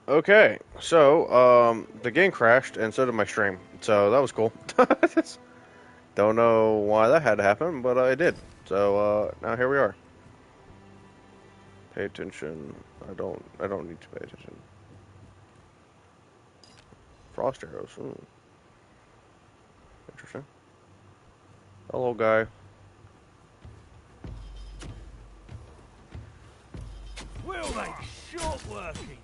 Okay, so the game crashed, and so did my stream. So that was cool. Don't know why that had to happen, but it did. So now here we are. Pay attention. I don't need to pay attention. Frost arrows. Ooh, interesting. Hello, guy. We'll make short working.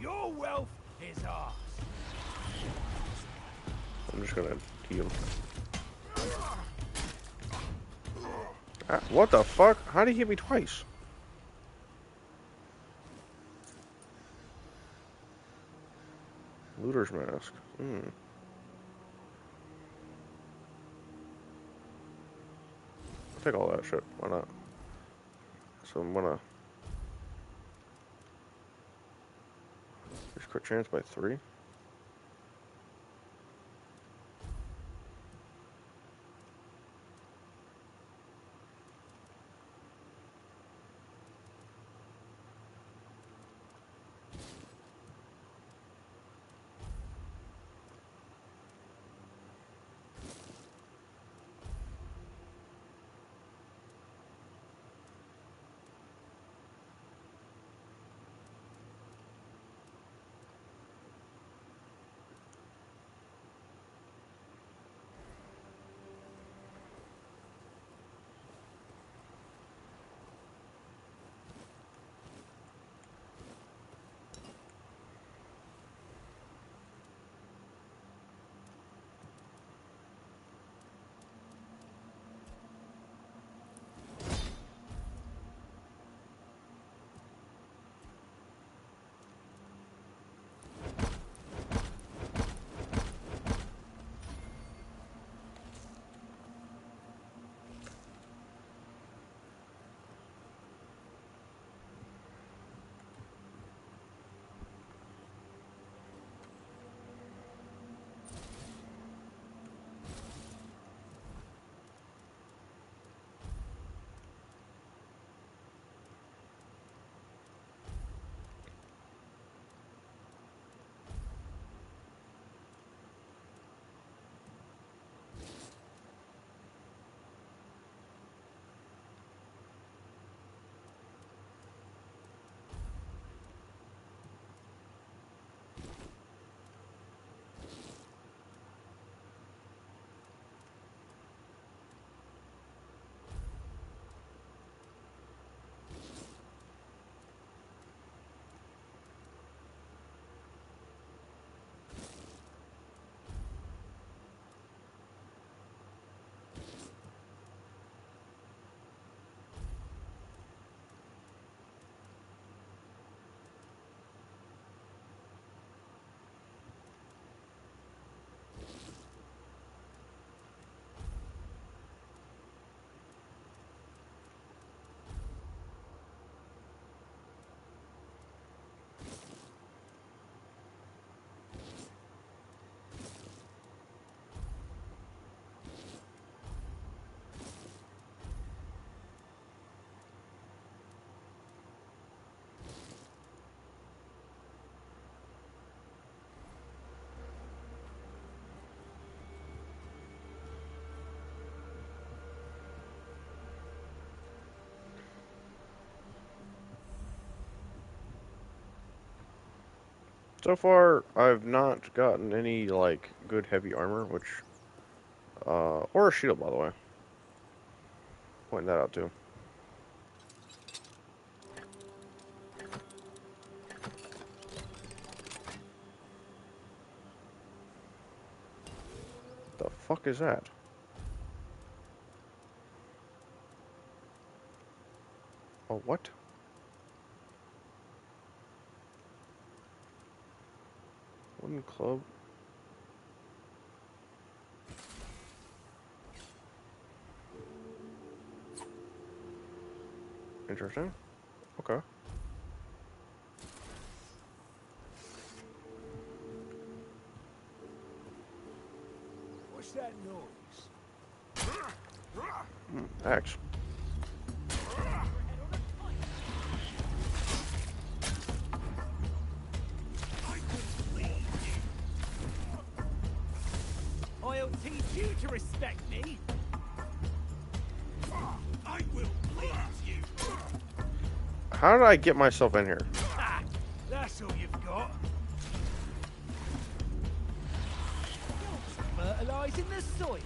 Your wealth is ours. I'm just gonna heal. Ah, what the fuck? How did he hit me twice? Looter's mask. Hmm. I'll take all that shit. Why not? So I'm gonna just crit chance by 3. So far, I've not gotten any like good heavy armor, which or a shield, by the way. Pointing that out too. The fuck is that? Oh, what? Wooden club? Interesting. Okay. What's that noise? Axe. you to respect me. I will please you. How did I get myself in here? Ah, that's all you've got. Fertilising the soil.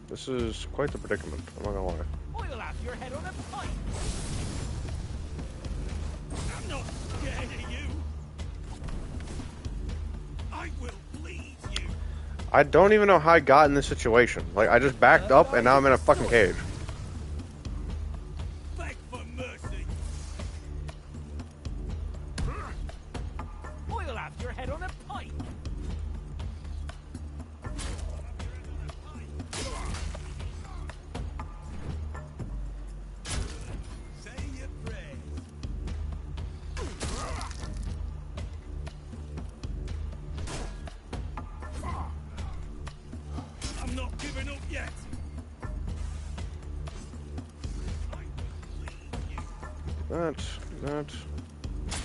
This is quite the predicament, I'm not gonna lie. I'll have your head on a pike. I'm not scared of you. I will bleed you. I don't even know how I got in this situation. Like, I just backed up and now I'm in a fucking cage. Beg for mercy. I'll have your head on a pike. Say your prayers. I'm not giving up yet. I will leave you. That.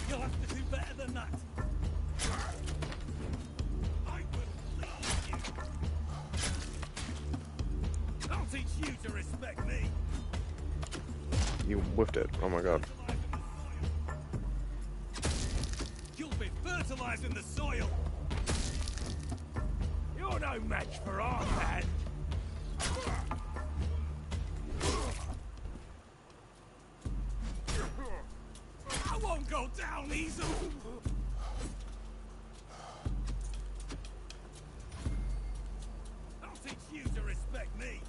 You'll have to do better than that. I will leave you. I'll teach you to respect me. You whiffed it. Oh my god. You'll be fertilizing the soil. You're no match for our man. I won't go down easily. I'll teach you to respect me.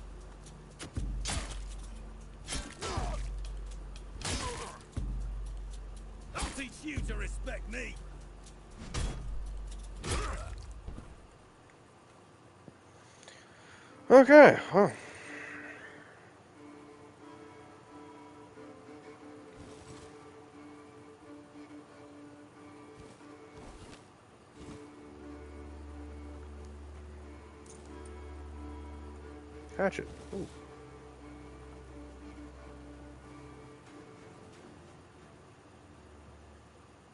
I'll teach you to respect me. Okay, huh. Hatchet. Ooh.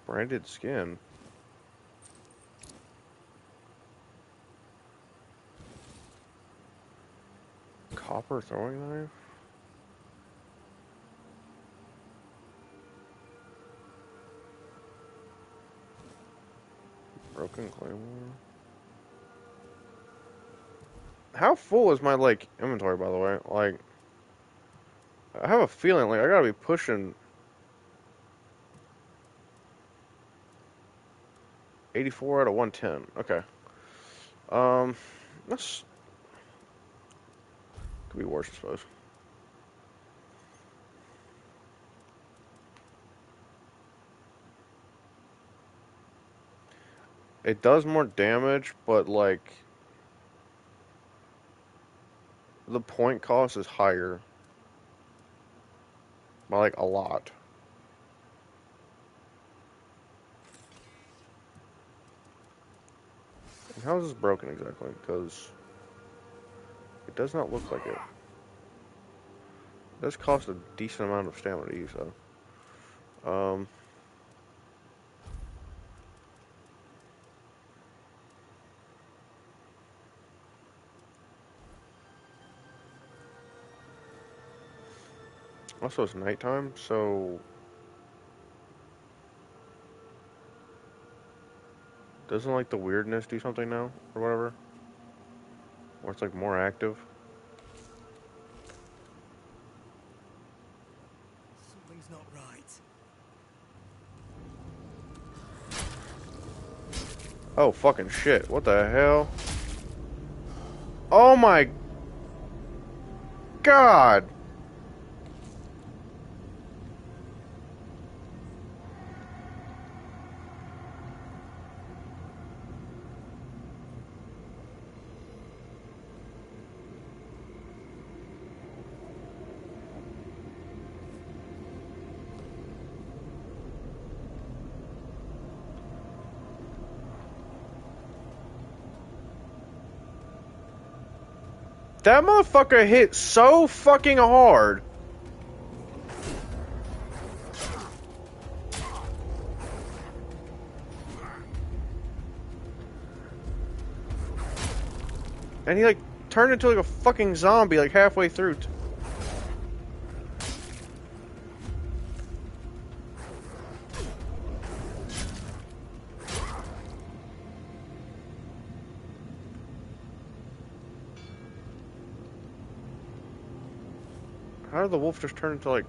Branded skin. Copper throwing knife. Broken claymore. How full is my, like, inventory, by the way? Like, I have a feeling, like, I gotta be pushing 84 out of 110. Okay. That's... Could be worse, I suppose. It does more damage, but, like... The point cost is higher. By, like, a lot. And how is this broken exactly? Because... It does not look like it. It does cost a decent amount of stamina to use, though. Also, it's nighttime, so... Doesn't, like, the weirdness do something now? Or whatever? Or it's, like, more active? Something's not right. Oh, fucking shit. What the hell? Oh my... God! That motherfucker hit so fucking hard. And he, like, turned into, like, a fucking zombie, like, halfway through. How did the wolf just turn into, like...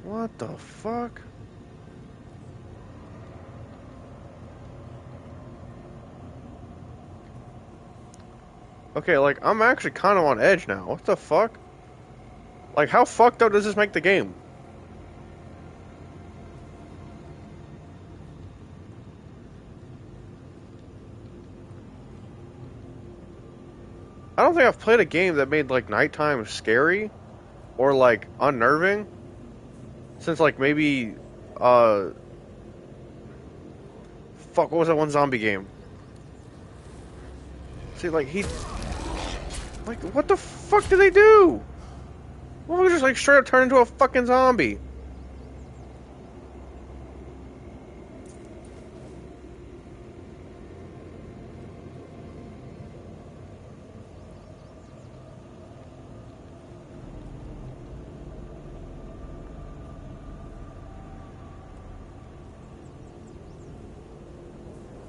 What the fuck? Okay, like, I'm actually kind of on edge now. What the fuck? Like, how fucked up does this make the game? I don't think I've played a game that made, like, nighttime scary or, like, unnerving since, like, maybe, fuck, what was that one zombie game? See, like, like, what the fuck did they do? Well, we just, like, straight up turned into a fucking zombie.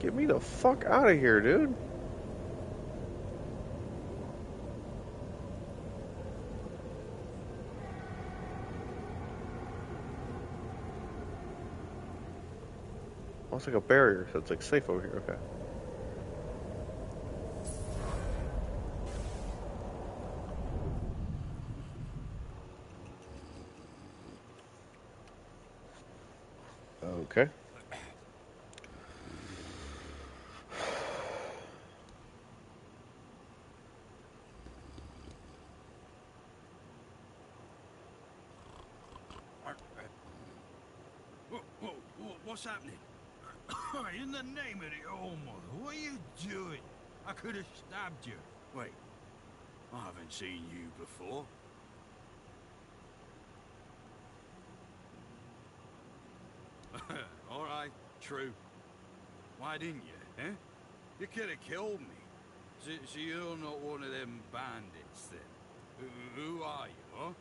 Get me the fuck out of here, dude. Oh, it's like a barrier, so it's like safe over here. Okay. Okay. What's happening? In the name of the All Mother, what are you doing? I could have stabbed you. Wait, I haven't seen you before. All right, true. Why didn't you, eh? You could have killed me. So you're not one of them bandits, then? Who are you, huh?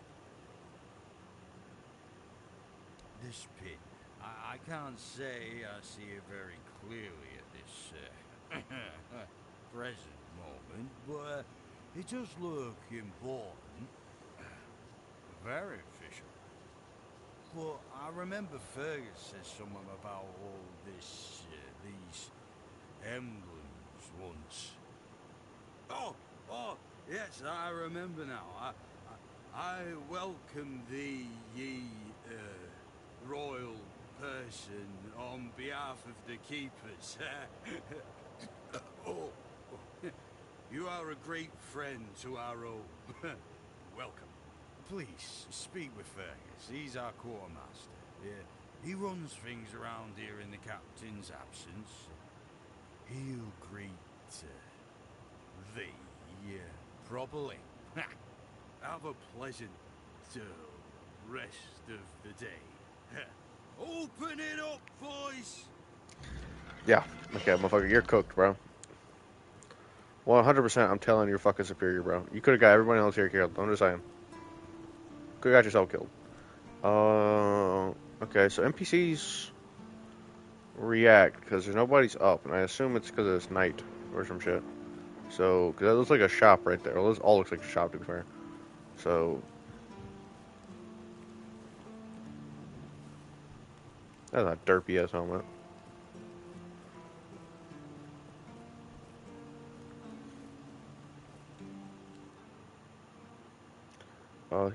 This pit. I can't say I see it very clearly at this present moment, but it does look important. Very official. But I remember Fergus said something about all this, these emblems once. Oh, yes, I remember now. I welcome thee, ye, royal person, on behalf of the keepers. Oh, you are a great friend to our own. Welcome. Please, speak with Fergus. He's our quartermaster. Yeah, he runs things around here in the captain's absence. He'll greet thee properly. Have a pleasant rest of the day. Open it up, boys! Yeah. Okay, motherfucker, you're cooked, bro. 100%, I'm telling you, you're fucking superior, bro. You could have got everybody else here killed. I'm just saying. Could have got yourself killed. Okay, so NPCs react because there's nobody's up, and I assume it's because it's night or some shit. So, because that looks like a shop right there. Well, this all looks like a shop, to be fair. So, that's a derpy ass helmet.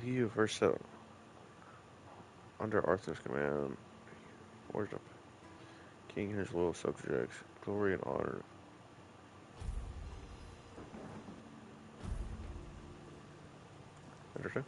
He who first set under Arthur's command, worship king and his loyal subjects, glory and honor. Interesting.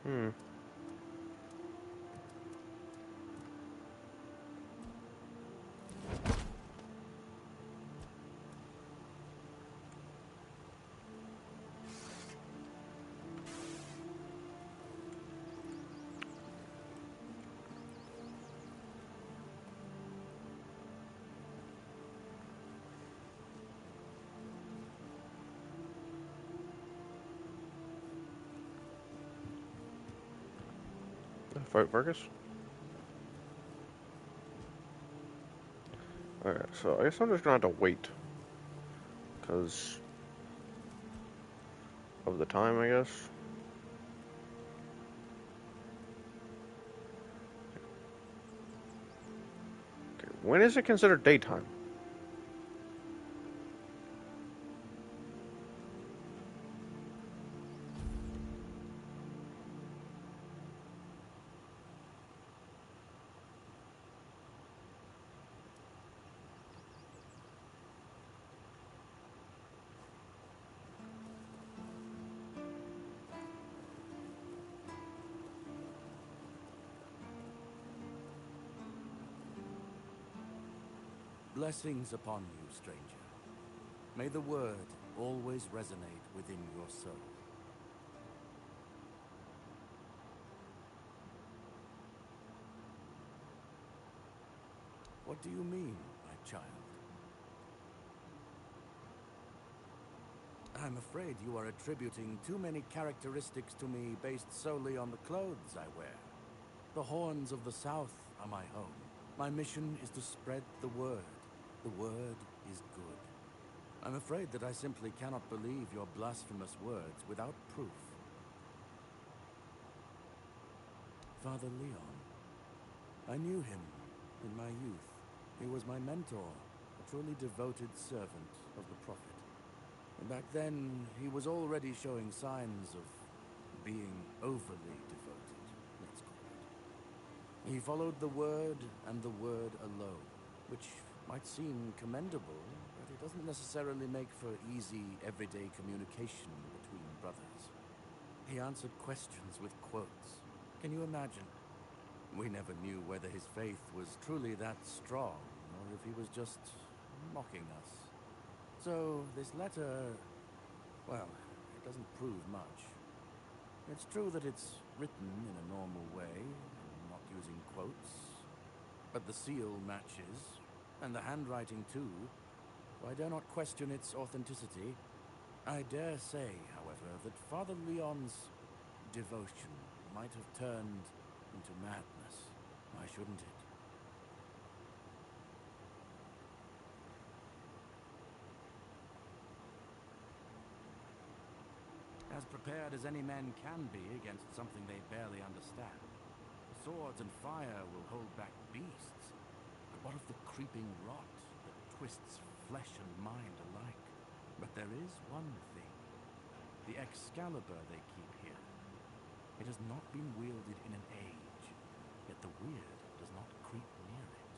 Hmm. Fight Fergus? Okay, so I guess I'm just gonna have to wait. Because of the time, I guess. Okay, when is it considered daytime? Blessings upon you, stranger. May the word always resonate within your soul. What do you mean, my child? I'm afraid you are attributing too many characteristics to me based solely on the clothes I wear. The horns of the South are my home. My mission is to spread the word. The word is good. I'm afraid that I simply cannot believe your blasphemous words without proof. Father Leon. I knew him in my youth. He was my mentor, a truly devoted servant of the Prophet. And back then, he was already showing signs of being overly devoted, let's call it. He followed the word and the word alone, which might seem commendable, but it doesn't necessarily make for easy, everyday communication between brothers. He answered questions with quotes. Can you imagine? We never knew whether his faith was truly that strong, or if he was just mocking us. So, this letter, well, it doesn't prove much. It's true that it's written in a normal way, not using quotes, but the seal matches, and the handwriting too, so I dare not question its authenticity. I dare say, however, that Father Leon's devotion might have turned into madness. Why shouldn't it? As prepared as any men can be against something they barely understand. Swords and fire will hold back beasts. But what of the creeping rot that twists flesh and mind alike? But there is one thing. The Excalibur they keep here. It has not been wielded in an age, yet the weird does not creep near it.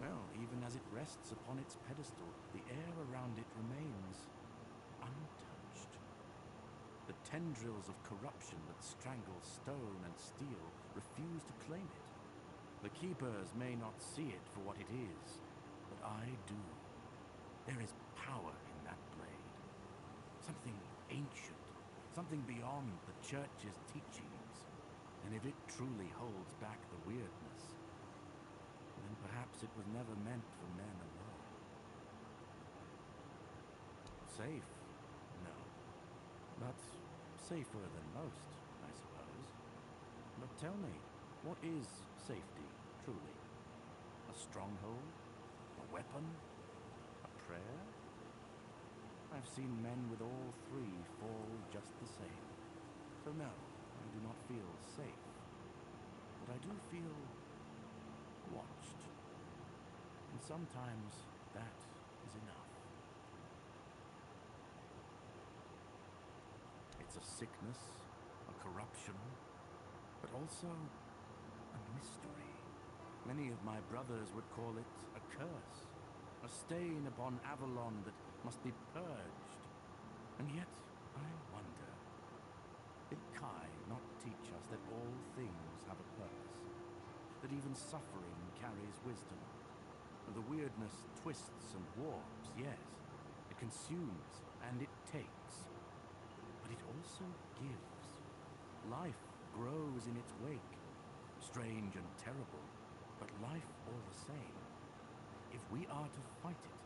Well, even as it rests upon its pedestal, the air around it remains untouched. The tendrils of corruption that strangle stone and steel refuse to claim it. The keepers may not see it for what it is, but I do. There is power in that blade. Something ancient, something beyond the church's teachings. And if it truly holds back the weirdness, then perhaps it was never meant for men alone. Safe? No. But safer than most, I suppose. But tell me, what is safety, truly? A stronghold? A weapon? A prayer? I've seen men with all three fall just the same. So no, I do not feel safe. But I do feel watched. And sometimes that is enough. It's a sickness, a corruption, but also a mystery. Many of my brothers would call it a curse, a stain upon Avalon that must be purged. And yet, I wonder, did Kai even suffering carries wisdom. The weirdness twists and warps, yes. It consumes and it takes. But it also gives. Life grows in its wake. Strange and terrible, but life all the same. If we are to fight it,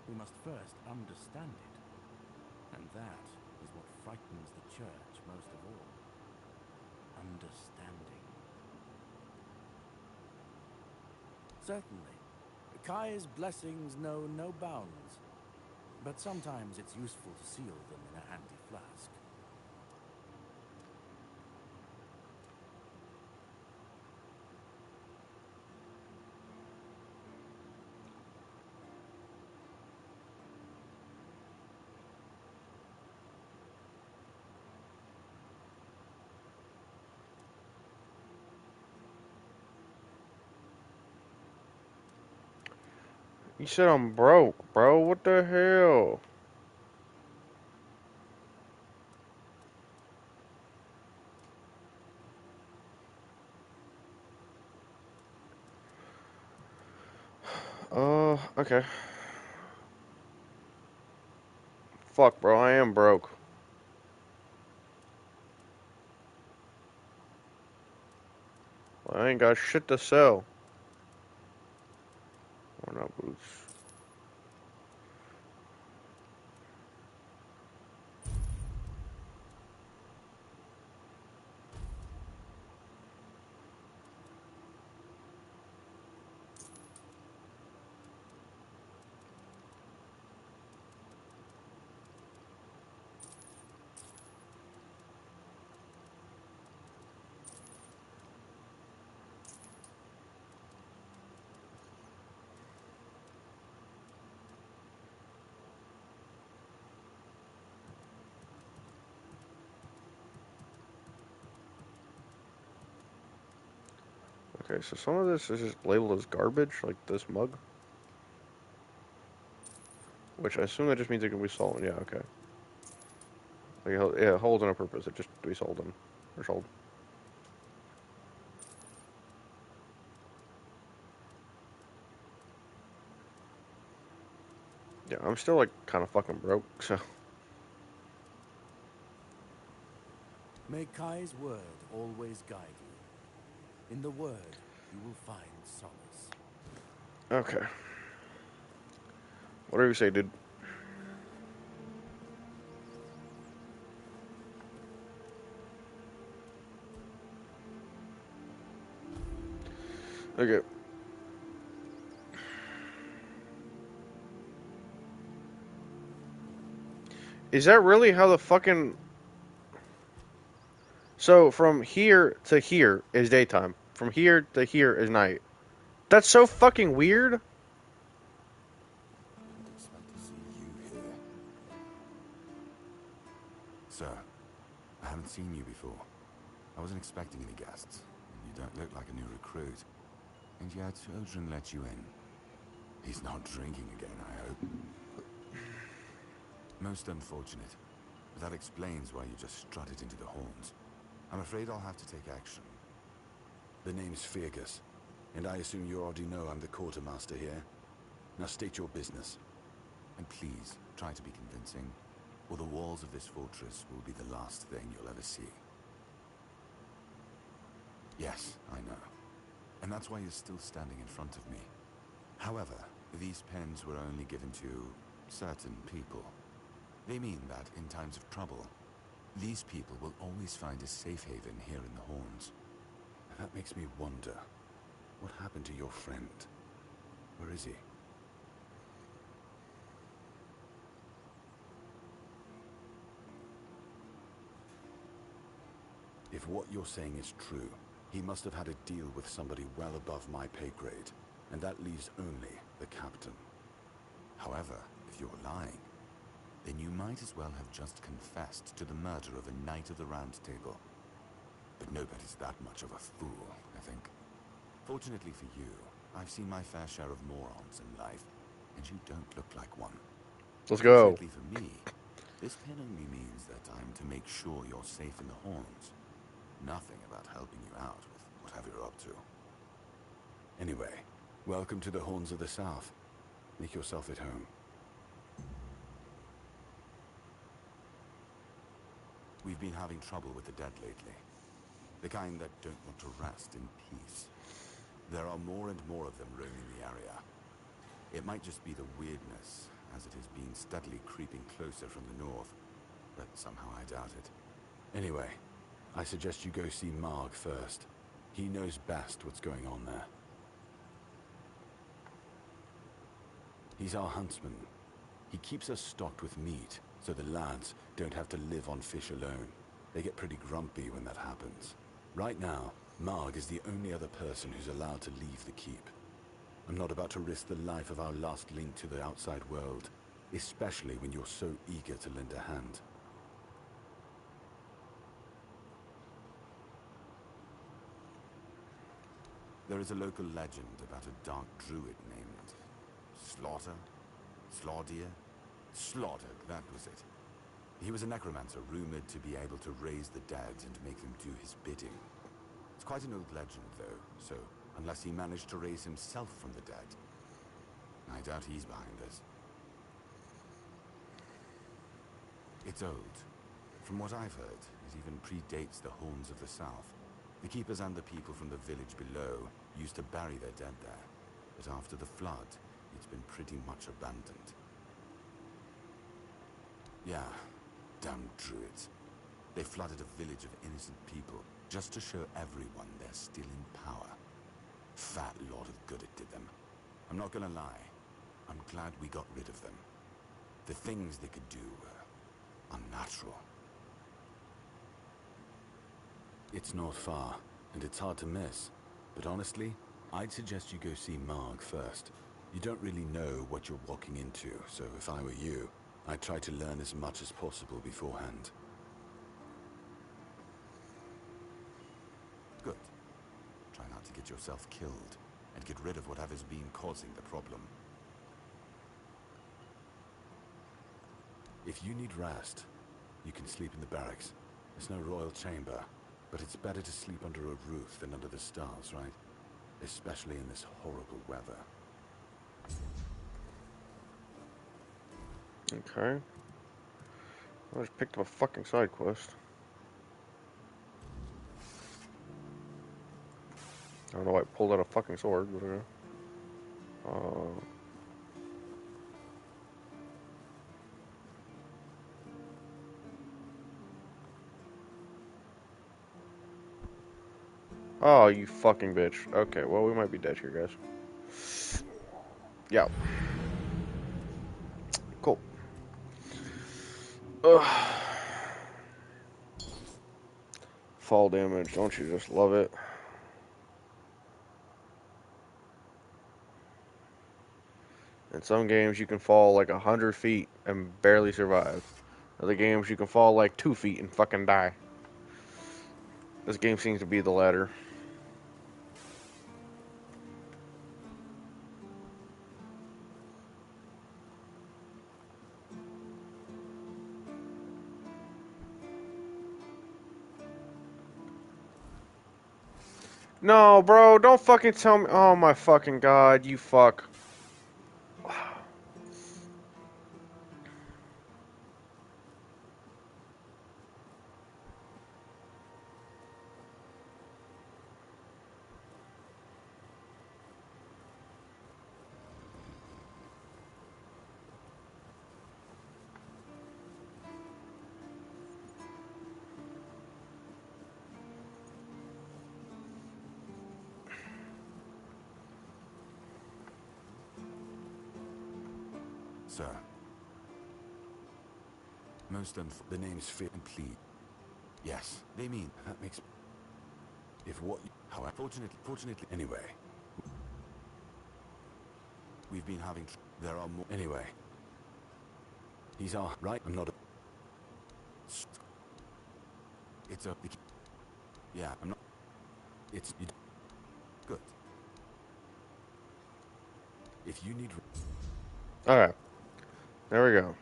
we must first understand it. And that is what frightens the church most of all. Understanding. Certainly. Kai's blessings know no bounds. But sometimes it's useful to seal them in a handy flask. You said I'm broke, bro. What the hell? Okay. Fuck, bro. I am broke. I ain't got shit to sell. Worn out boots. Okay, so some of this is just labeled as garbage, like this mug. Which I assume that just means it can be sold. Yeah, okay. Like, yeah, holds on a purpose. It just to be sold in. Or sold. Yeah, I'm still, like, kind of fucking broke, so. May Kai's word always guide you. In the word, you will find solace. Okay. Whatever you say, dude. Okay. Is that really how the fucking... So, from here to here is daytime. From here to here is night. That's so fucking weird. Didn't expect to see you here. Sir, I haven't seen you before. I wasn't expecting any guests, and you don't look like a new recruit. And yet, Odrin let you in. He's not drinking again, I hope. Most unfortunate. But that explains why you just strutted into the horns. I'm afraid I'll have to take action. The name's Fergus, and I assume you already know I'm the quartermaster here. Now state your business. And please, try to be convincing, or the walls of this fortress will be the last thing you'll ever see. Yes, I know. And that's why you're still standing in front of me. However, these pens were only given to certain people. They mean that in times of trouble, these people will always find a safe haven here in the Horns. And that makes me wonder, what happened to your friend? Where is he? If what you're saying is true, he must have had a deal with somebody well above my pay grade, and that leaves only the captain. However, if you're lying, then you might as well have just confessed to the murder of a Knight of the Round Table. But nobody's that much of a fool, I think. Fortunately for you, I've seen my fair share of morons in life, and you don't look like one. Let's go. Fortunately for me, this pen only means that I'm to make sure you're safe in the Horns. Nothing about helping you out with whatever you're up to. Anyway, welcome to the Horns of the South. Make yourself at home. We've been having trouble with the dead lately. The kind that don't want to rest in peace. There are more and more of them roaming the area. It might just be the weirdness, as it has been steadily creeping closer from the north, but somehow I doubt it. Anyway, I suggest you go see Marg first. He knows best what's going on there. He's our huntsman. He keeps us stocked with meat, so the lads don't have to live on fish alone. They get pretty grumpy when that happens. Right now, Marg is the only other person who's allowed to leave the keep. I'm not about to risk the life of our last link to the outside world, especially when you're so eager to lend a hand. There is a local legend about a dark druid named Slaughter, that was it. He was a necromancer rumored to be able to raise the dead and make them do his bidding. It's quite an old legend, though, so unless he managed to raise himself from the dead, I doubt he's behind this. It's old. From what I've heard, it even predates the Horns of the South. The keepers and the people from the village below used to bury their dead there, but after the flood, it's been pretty much abandoned. Yeah, damn druids. They flooded a village of innocent people just to show everyone they're still in power. Fat lot of good it did them. I'm not gonna lie, I'm glad we got rid of them. The things they could do were unnatural. It's not far, and it's hard to miss. But honestly, I'd suggest you go see Marg first. You don't really know what you're walking into, so if I were you, I'd try to learn as much as possible beforehand. Good. Try not to get yourself killed, and get rid of whatever's been causing the problem. If you need rest, you can sleep in the barracks. There's no royal chamber, but it's better to sleep under a roof than under the stars, right? Especially in this horrible weather. Okay. I just picked up a fucking side quest. I don't know why I pulled out a fucking sword, but okay. Oh, you fucking bitch. Okay, well, we might be dead here, guys. Yeah. Cool. Ugh. Fall damage, don't you just love it? In some games, you can fall like 100 feet and barely survive. Other games, you can fall like 2 feet and fucking die. This game seems to be the latter. No, bro, don't fucking tell me. Oh my fucking god, you fuck. Sir. The name's fit and plead. Yes, they mean that makes. If what you, however, fortunately, anyway. We've been having. There are more. Anyway. He's our right. I'm not a. It's a. Yeah, I'm not. It's. Good. If you need. Okay. There we go.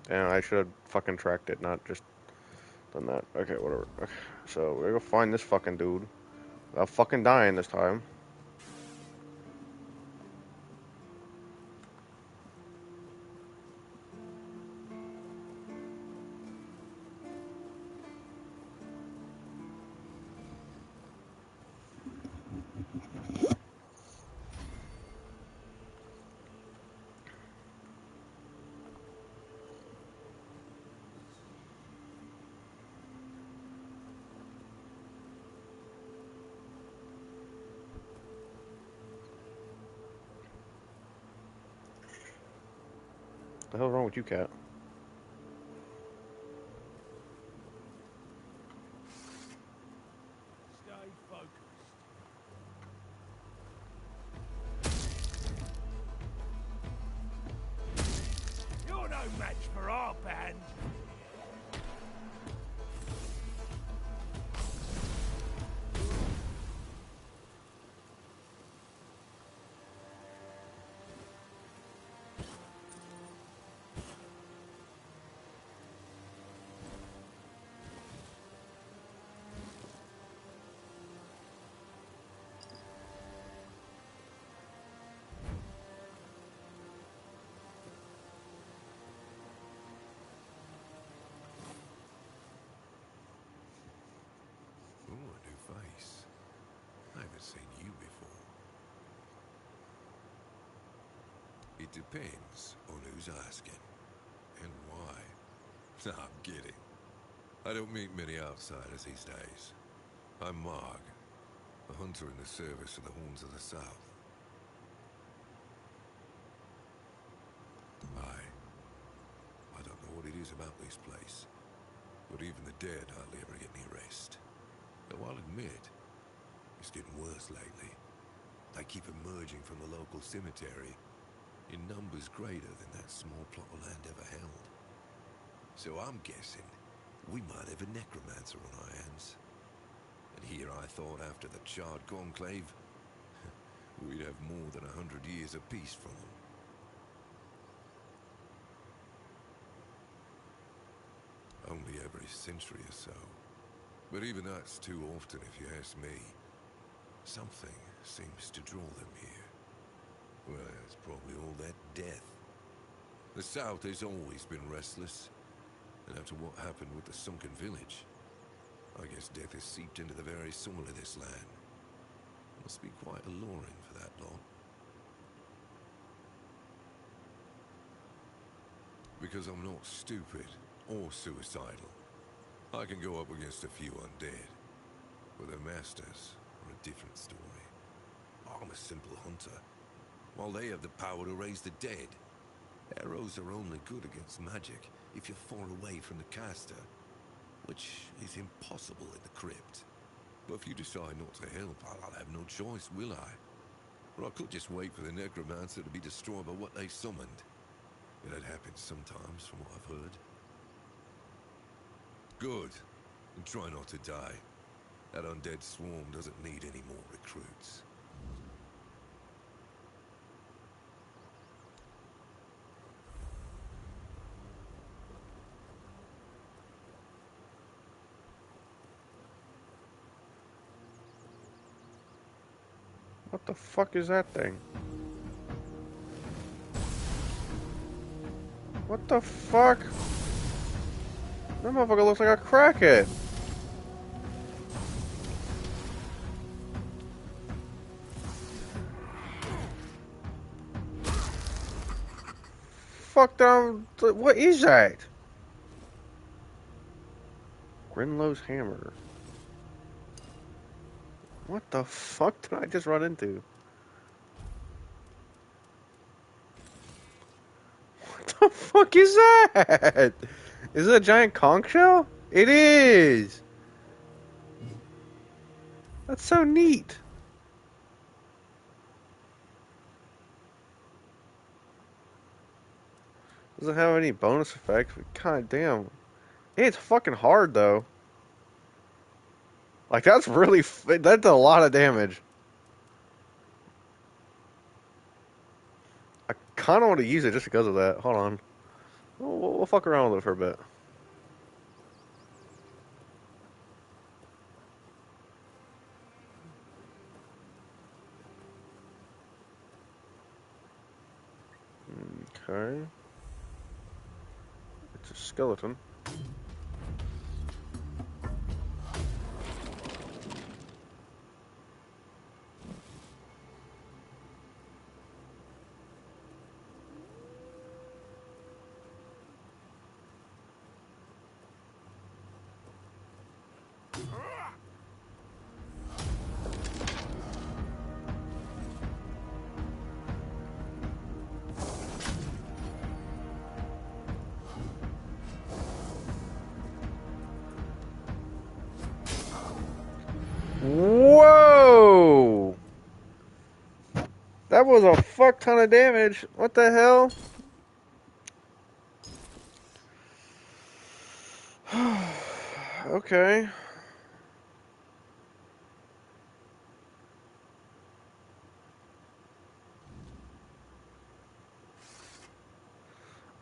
Damn, I should have fucking tracked it, not just done that. Okay, whatever. Okay, so we're gonna go find this fucking dude. Without fucking dying this time. What the hell's wrong with you, cat? Stay focused. You're no match for our band. Oh, a new face. I haven't seen you before. It depends on who's asking. And why. Nah, I'm kidding. I don't meet many outsiders these days. I'm Marg, a hunter in the service of the Horns of the South. I don't know what it is about this place, but even the dead hardly ever get any rest. Though I'll admit, it's getting worse lately. They keep emerging from the local cemetery in numbers greater than that small plot of land ever held. So I'm guessing we might have a necromancer on our hands. And here I thought after the Charred Conclave, we'd have more than 100 years of peace from them. Only every century or so. But even that's too often if you ask me. Something seems to draw them here. Well, it's probably all that death. The South has always been restless. And after what happened with the sunken village, I guess death has seeped into the very soul of this land. Must be quite alluring for that lot. Because I'm not stupid or suicidal. I can go up against a few undead. But their masters are a different story. I'm a simple hunter, while they have the power to raise the dead. Arrows are only good against magic if you're far away from the caster, which is impossible in the crypt. But if you decide not to help, I'll have no choice, will I? Or I could just wait for the necromancer to be destroyed by what they summoned. That happens sometimes, from what I've heard. Good. And try not to die. That undead swarm doesn't need any more recruits. What the fuck is that thing? What the fuck? That motherfucker looks like a crackhead. Fuck down. What is that? Grinlow's hammer. What the fuck did I just run into? What the fuck is that? Is it a giant conch shell? It is! That's so neat. Doesn't have any bonus effects, but god damn. It's fucking hard though. Like that's really, that's a lot of damage. I kinda want to use it just because of that. Hold on. We'll fuck around with it for a bit. Okay. It's a skeleton. Whoa! That was a fuck ton of damage. What the hell? Okay.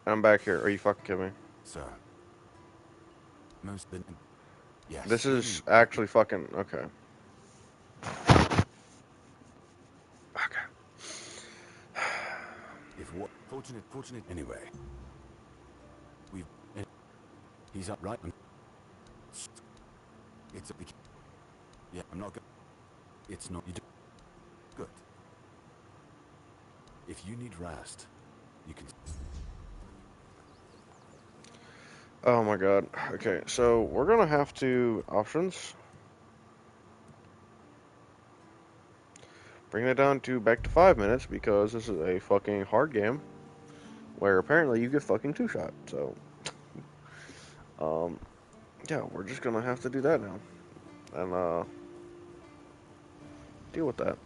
I'm back here. Are you fucking kidding me? Sir. Most... Yes. This is actually fucking... Okay. Okay. If what... Fortunate... Anyway. We've... He's up, right? It's a... Yeah, I'm not... It's not... You do... Good. If you need rest, you can... Oh my god. Okay, so we're gonna have to... Options. Bring it down to back to 5 minutes because this is a fucking hard game where apparently you get fucking two-shot. So, yeah, we're just gonna have to do that now and deal with that.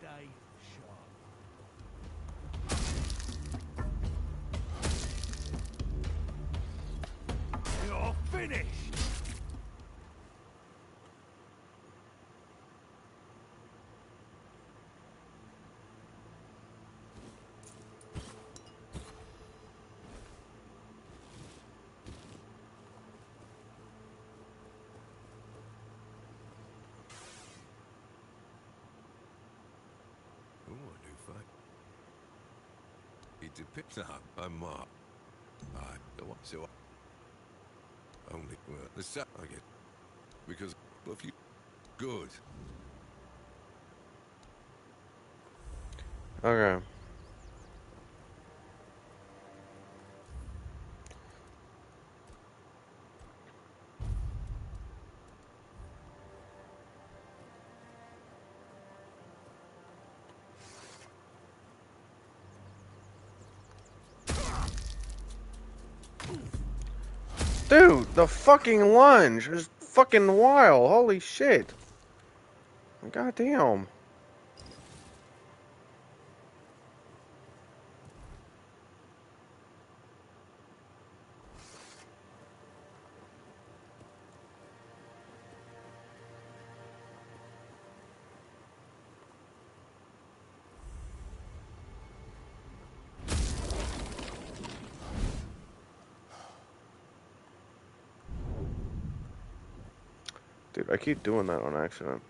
Stay sharp. You're finished! Oh, a new fight. It depicts I'm Mark. I don't want so only well the set I get because of you good. Okay. Dude, the fucking lunge is fucking wild. Holy shit. Goddamn. Dude, I keep doing that on accident.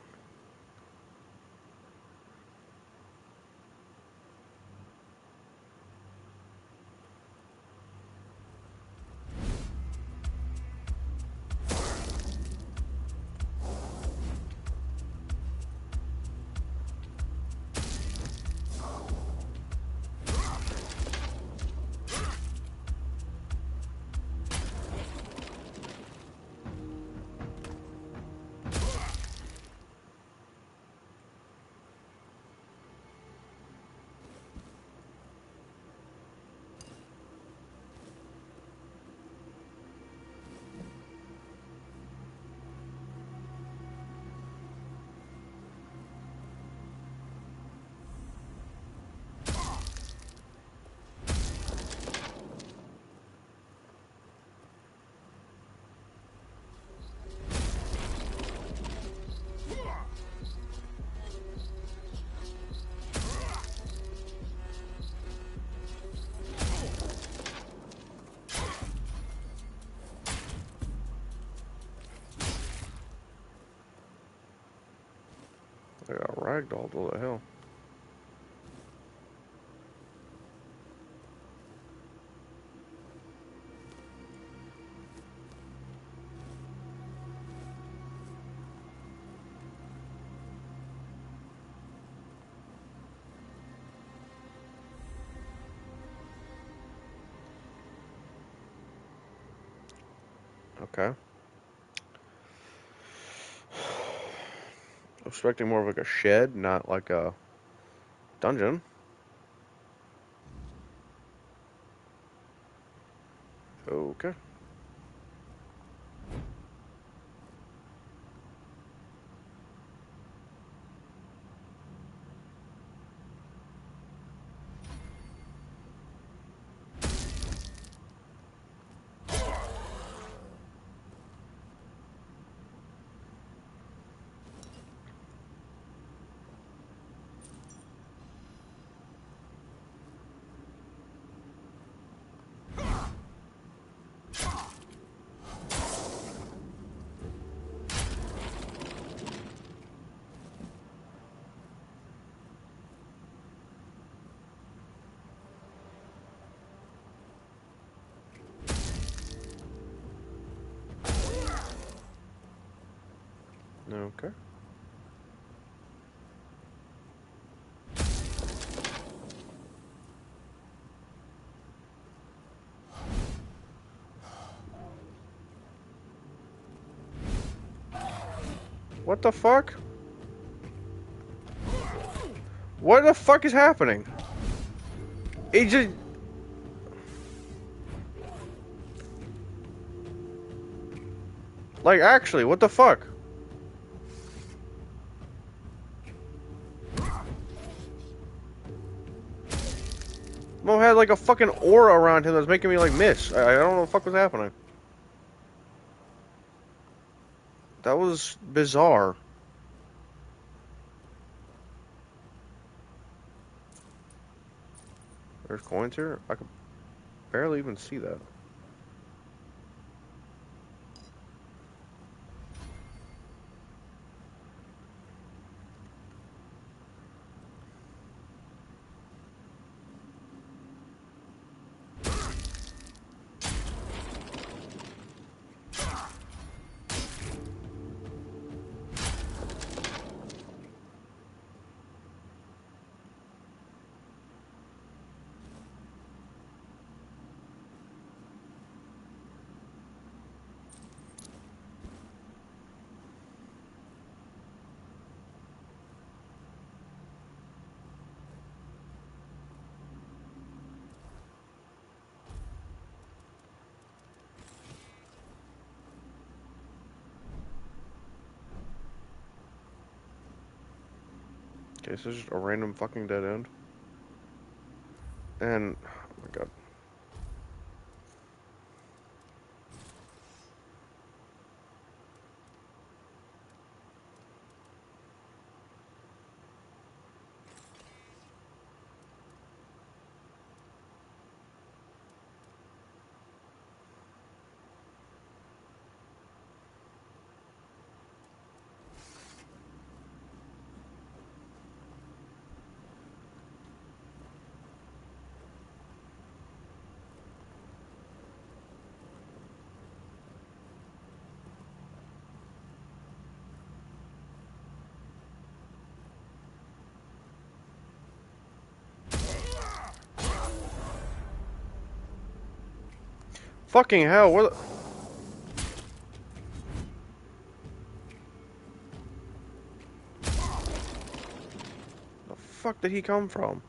I got ragdolled. What the hell? Okay. I'm expecting more of like a shed, not like a dungeon. Okay. Okay. What the fuck? What the fuck is happening? It just... Like, actually, what the fuck? Mo had like a fucking aura around him that's making me like miss. I don't know what the fuck was happening. That was bizarre. There's coins here? I could barely even see that. Okay, so it's just a random fucking dead end. And, oh my god. Fucking hell, what the fuck did he come from?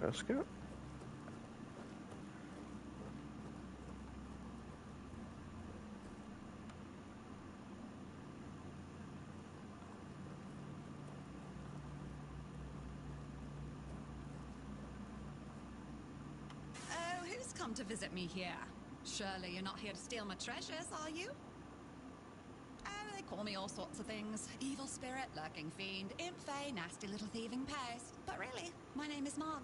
Basket? Oh, who's come to visit me here? Surely you're not here to steal my treasures, are you? Oh, they call me all sorts of things. Evil spirit, lurking fiend, imp fae, nasty little thieving pest. But really, my name is Mog.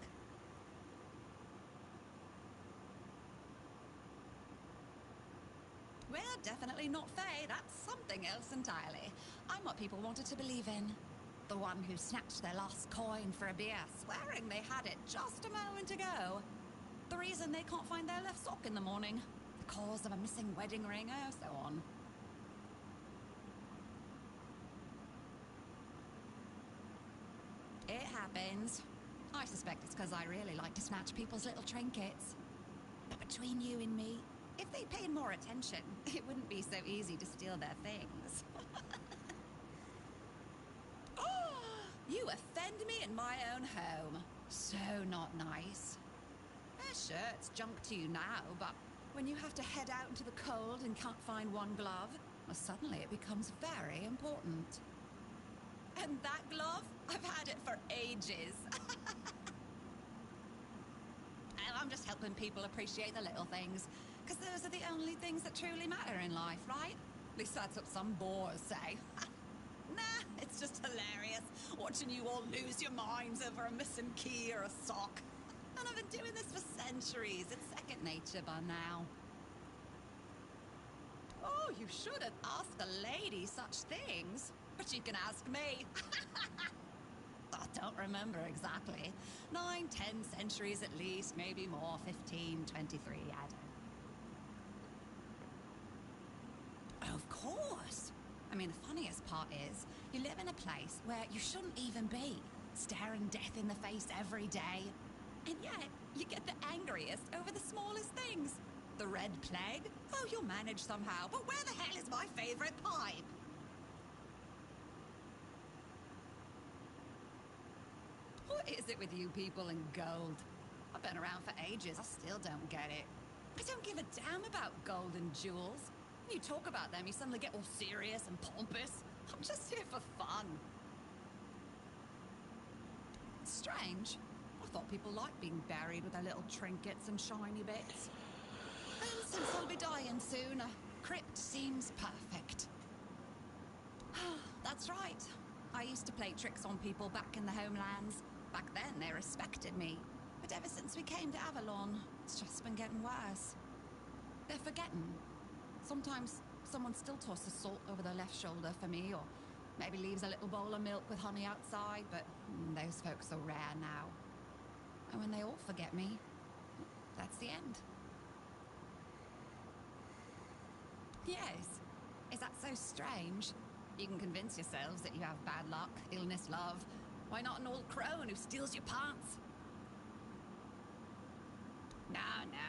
We're definitely not fae, that's something else entirely. I'm what people wanted to believe in. The one who snatched their lost coin for a beer, swearing they had it just a moment ago. The reason they can't find their left sock in the morning. The cause of a missing wedding ring, oh, so on. It happens. I suspect it's because I really like to snatch people's little trinkets. But between you and me, if they paid more attention, it wouldn't be so easy to steal their things. Oh, you offend me in my own home. So not nice. Sure, it's junk to you now, but when you have to head out into the cold and can't find one glove, well, suddenly it becomes very important. And that glove? I've had it for ages. I'm just helping people appreciate the little things, because those are the only things that truly matter in life, right? At least that's what some bores say. Nah, it's just hilarious, watching you all lose your minds over a missing key or a sock. And I've been doing this for centuries. It's second nature by now. Oh, you shouldn't ask a lady such things. But you can ask me. I don't remember exactly. 9, 10 centuries at least, maybe more. 15, 23, I don't. Of course. I mean, the funniest part is, you live in a place where you shouldn't even be, staring death in the face every day. And yet, you get the angriest over the smallest things. The Red Plague? Oh, you'll manage somehow, but where the hell is my favorite pipe? What is it with you people and gold? I've been around for ages, I still don't get it. I don't give a damn about gold and jewels. When you talk about them, you suddenly get all serious and pompous. I'm just here for fun. It's strange. I thought people liked being buried with their little trinkets and shiny bits. And since I'll be dying soon, a crypt seems perfect. That's right. I used to play tricks on people back in the homelands. Back then, they respected me. But ever since we came to Avalon, it's just been getting worse. They're forgetting. Sometimes someone still tosses salt over their left shoulder for me, or maybe leaves a little bowl of milk with honey outside, but those folks are rare now. And when they all forget me, that's the end. Yes. Is that so strange? You can convince yourselves that you have bad luck, illness, love. Why not an old crone who steals your pants? No,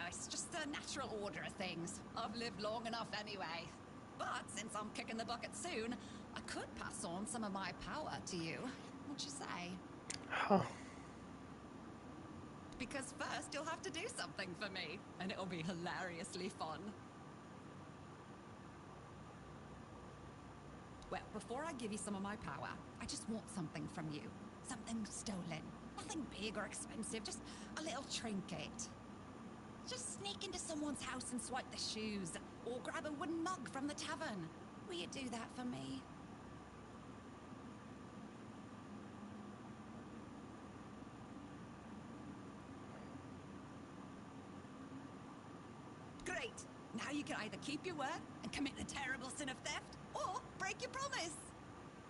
it's just the natural order of things. I've lived long enough anyway. But since I'm kicking the bucket soon, I could pass on some of my power to you. What'd you say? Huh. Because first you'll have to do something for me, and it'll be hilariously fun. Well, before I give you some of my power, I just want something from you. Something stolen. Nothing big or expensive, just a little trinket. Just sneak into someone's house and swipe the shoes, or grab a wooden mug from the tavern. Will you do that for me? Great! Now you can either keep your word and commit the terrible sin of theft, or break your promise.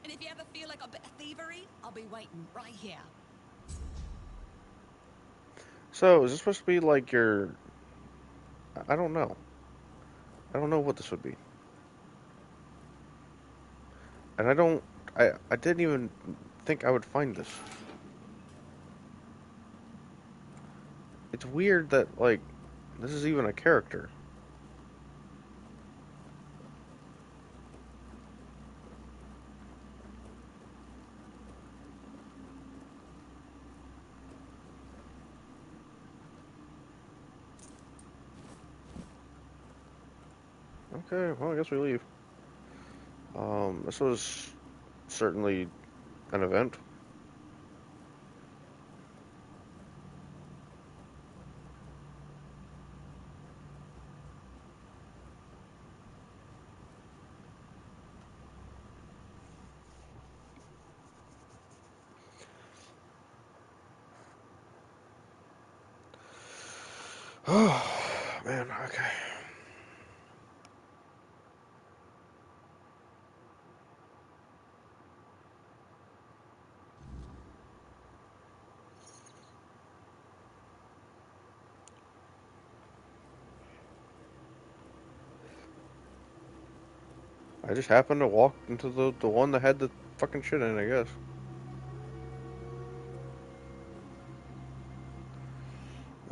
And if you ever feel like a bit of thievery, I'll be waiting right here. So, is this supposed to be like your... I don't know. I don't know what this would be. And I didn't even think I would find this. It's weird that, like, this is even a character. Okay, well, I guess we leave. This was certainly an event. Oh, man, okay. I just happened to walk into the one that had the fucking shit in it, I guess.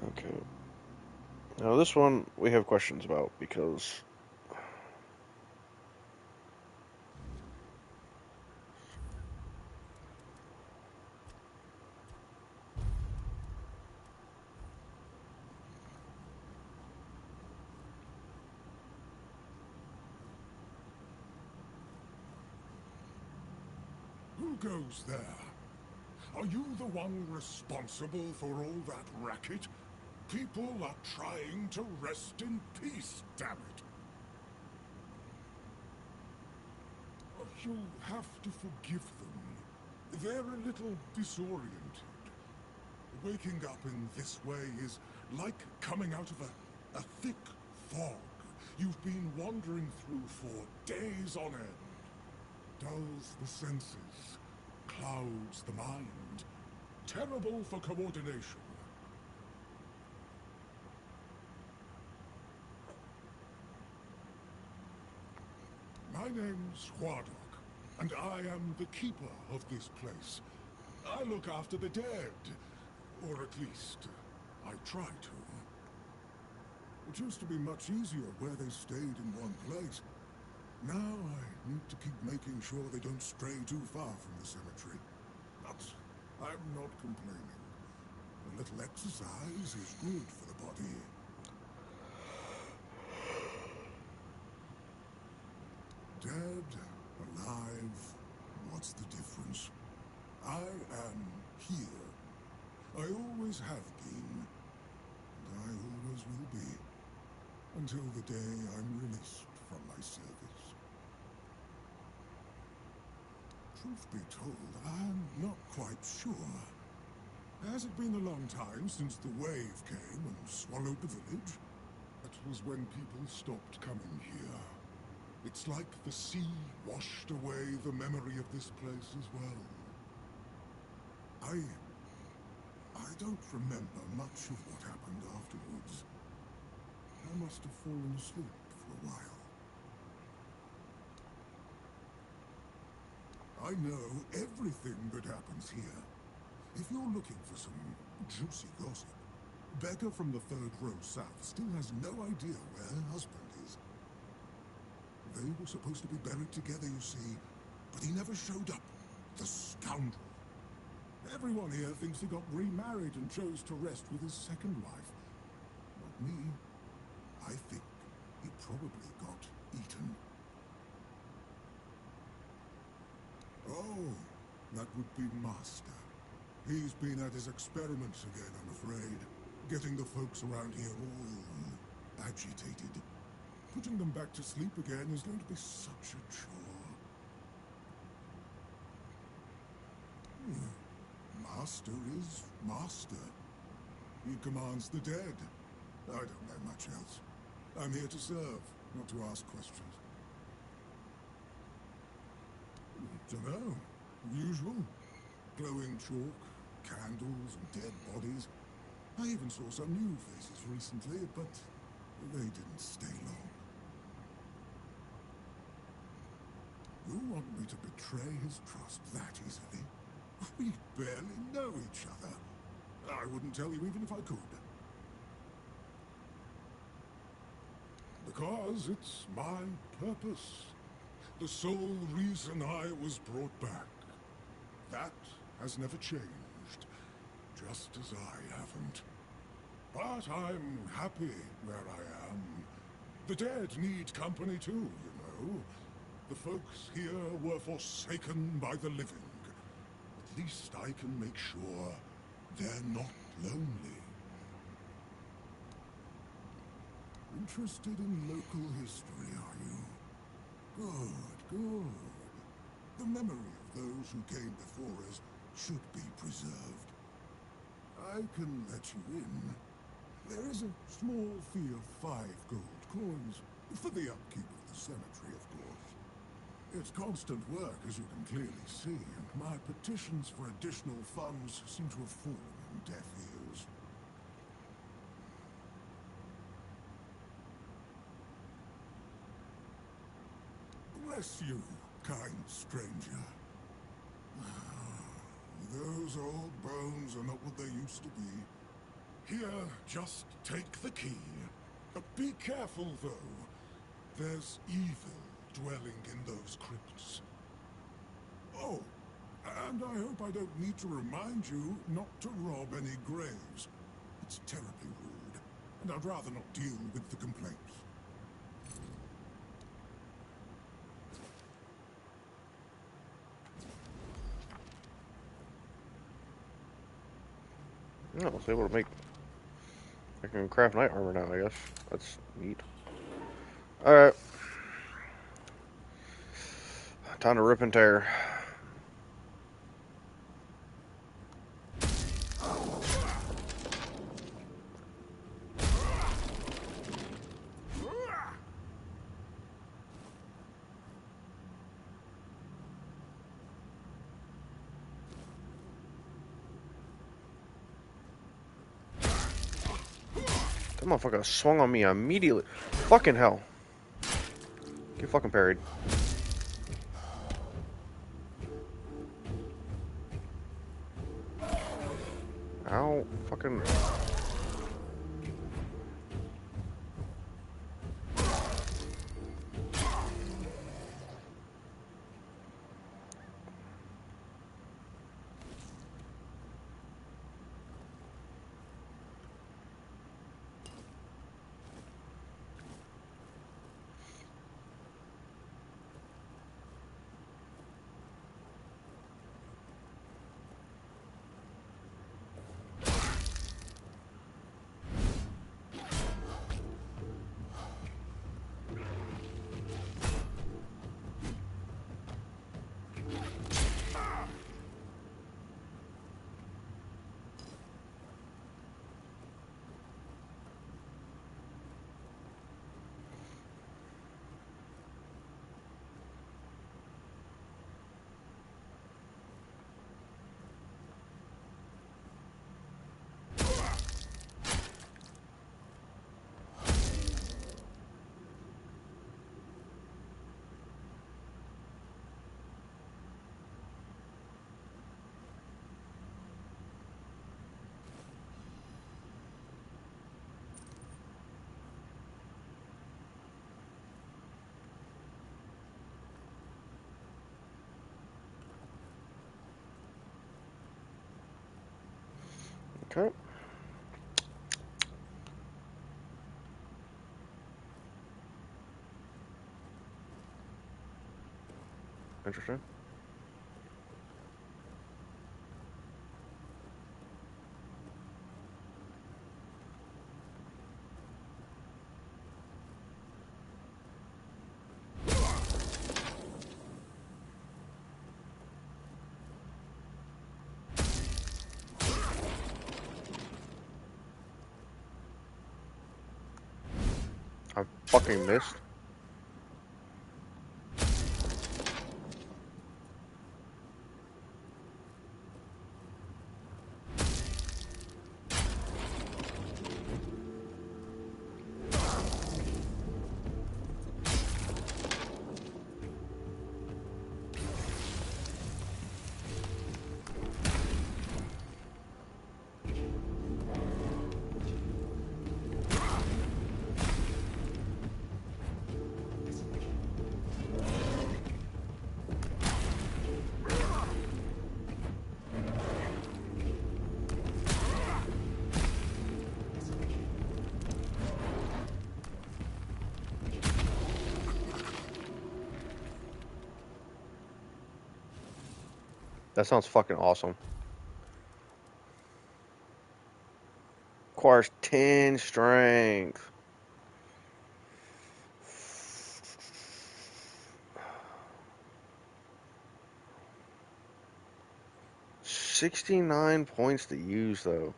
Okay. Now this one we have questions about because Who goes there? Are you the one responsible for all that racket? People are trying to rest in peace, damn it. You'll have to forgive them. They're a little disoriented. Waking up in this way is like coming out of a thick fog you've been wandering through for days on end. Dulls the senses, clouds the mind. Terrible for coordination. My name's Huardok, and I am the keeper of this place. I look after the dead, or at least, I try to. It used to be much easier where they stayed in one place. Now I need to keep making sure they don't stray too far from the cemetery. But I'm not complaining. A little exercise is good for the body. Dead, alive, what's the difference? I am here. I always have been, and I always will be, until the day I'm released from my service. Truth be told, I'm not quite sure. Has it been a long time since the wave came and swallowed the village? That was when people stopped coming here. It's like the sea washed away the memory of this place as well. I don't remember much of what happened afterwards. I must have fallen asleep for a while. I know everything that happens here. If you're looking for some juicy gossip, Becca from the third row south still has no idea where her husband is. They were supposed to be buried together, you see, but he never showed up. The scoundrel. Everyone here thinks he got remarried and chose to rest with his second wife. Not me. I think he probably got eaten. Oh, that would be Master. He's been at his experiments again, I'm afraid. Getting the folks around here all agitated. Putting them back to sleep again is going to be such a chore. Master is Master. He commands the dead. I don't know much else. I'm here to serve, not to ask questions. Dunno. Usual. Glowing chalk, candles, and dead bodies. I even saw some new faces recently, but they didn't stay long. You want me to betray his trust that easily? We barely know each other. I wouldn't tell you even if I could. Because it's my purpose. The sole reason I was brought back. That has never changed. Just as I haven't. But I'm happy where I am. The dead need company too, you know. The folks here were forsaken by the living. At least I can make sure they're not lonely. Interested in local history, are you? Good, good. The memory of those who came before us should be preserved. I can let you in. There is a small fee of 5 gold coins for the upkeep of the cemetery, of course. It's constant work, as you can clearly see, and my petitions for additional funds seem to have fallen on deaf ears. Bless you, kind stranger. Those old bones are not what they used to be. Here, just take the key. Be careful, though. There's evil dwelling in those crypts. Oh, and I hope I don't need to remind you not to rob any graves. It's terribly rude, and I'd rather not deal with the complaints. I was able to make. I can craft knight armor now, I guess. That's neat. Alright. Time to rip and tear. That motherfucker swung on me immediately. Fucking hell. Get fucking parried. Ow. Fucking. Okay. Interesting. I fucking missed. That sounds fucking awesome. Requires 10 strength. $69 points to use though.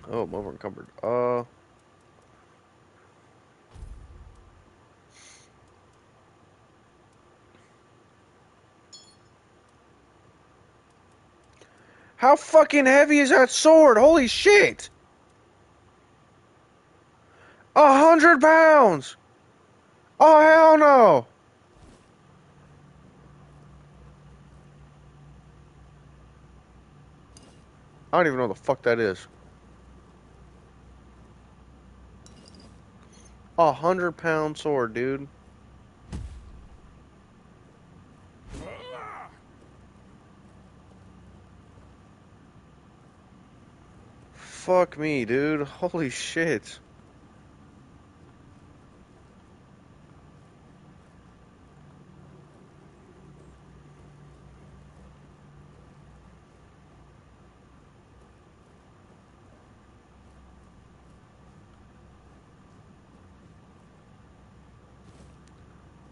Oh, I'm over encumbered. How fucking heavy is that sword? Holy shit! 100 pounds! Oh, hell no! I don't even know what the fuck that is. 100 pound sword, dude. Fuck me, dude. Holy shit.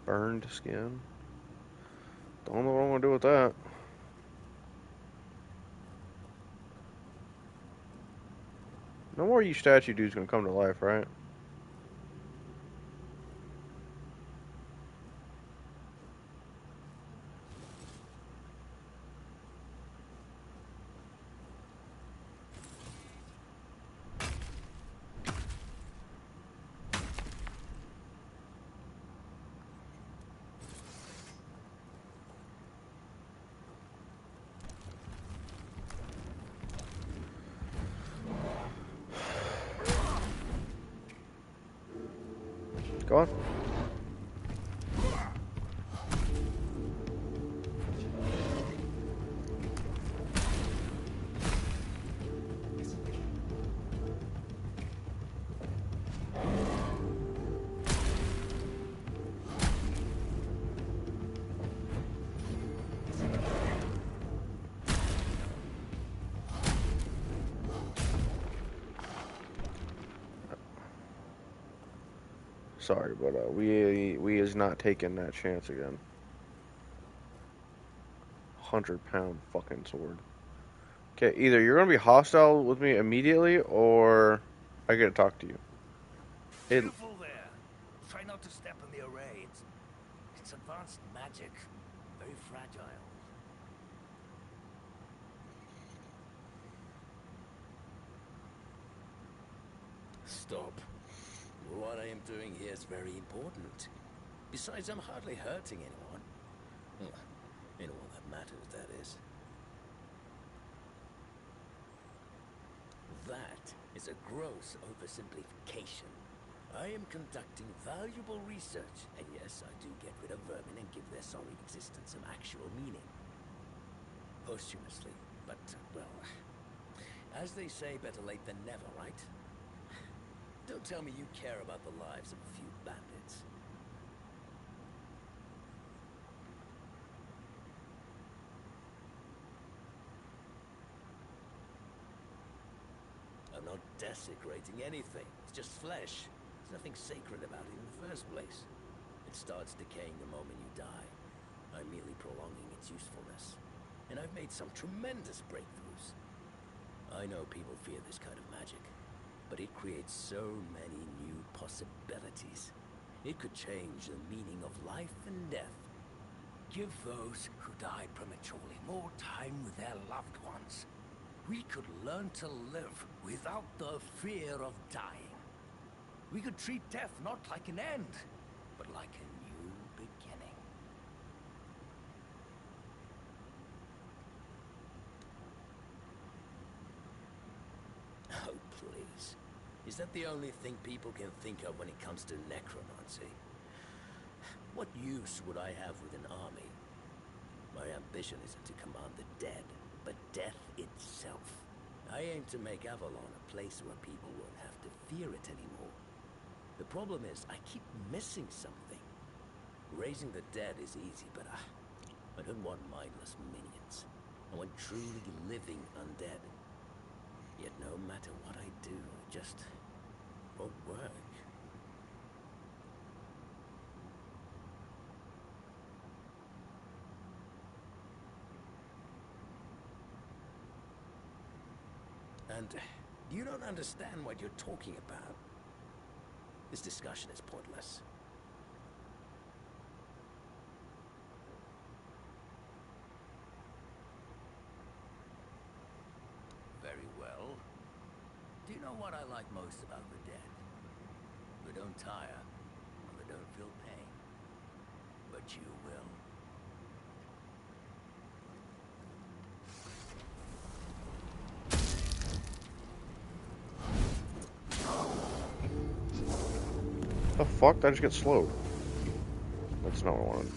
Burned skin. Don't know what I'm gonna do with that. No more of you statue dudes gonna come to life, right? Go on. Sorry, but we is not taking that chance again. 100 pound fucking sword. Okay, either you're gonna be hostile with me immediately, or I get to talk to you. It. Careful there. Try not to step in the array. It's advanced magic. Very fragile. Stop. What I am doing here is very important. Besides, I'm hardly hurting anyone. Well, in all that matters, that is. That is a gross oversimplification. I am conducting valuable research, and yes, I do get rid of vermin and give their sorry existence some actual meaning. Posthumously, but, well, as they say, better late than never, right? Don't tell me you care about the lives of a few bandits. I'm not desecrating anything. It's just flesh. There's nothing sacred about it in the first place. It starts decaying the moment you die. I'm merely prolonging its usefulness. And I've made some tremendous breakthroughs. I know people fear this kind of magic, but it creates so many new possibilities. It could change the meaning of life and death. Give those who died prematurely more time with their loved ones. We could learn to live without the fear of dying. We could treat death not like an end, but like a new beginning. Oh, please. Is that the only thing people can think of when it comes to necromancy? What use would I have with an army? My ambition isn't to command the dead, but death itself. I aim to make Avalon a place where people won't have to fear it anymore. The problem is, I keep missing something. Raising the dead is easy, but I don't want mindless minions. I want truly living undead. Yet no matter what I do, it just won't work. And You don't understand what you're talking about. This discussion is pointless. Very well. Do you know what I like most about the dead? They don't tire, and they don't feel pain. But you will. The fuck? Did I just get slowed? That's not what I wanted.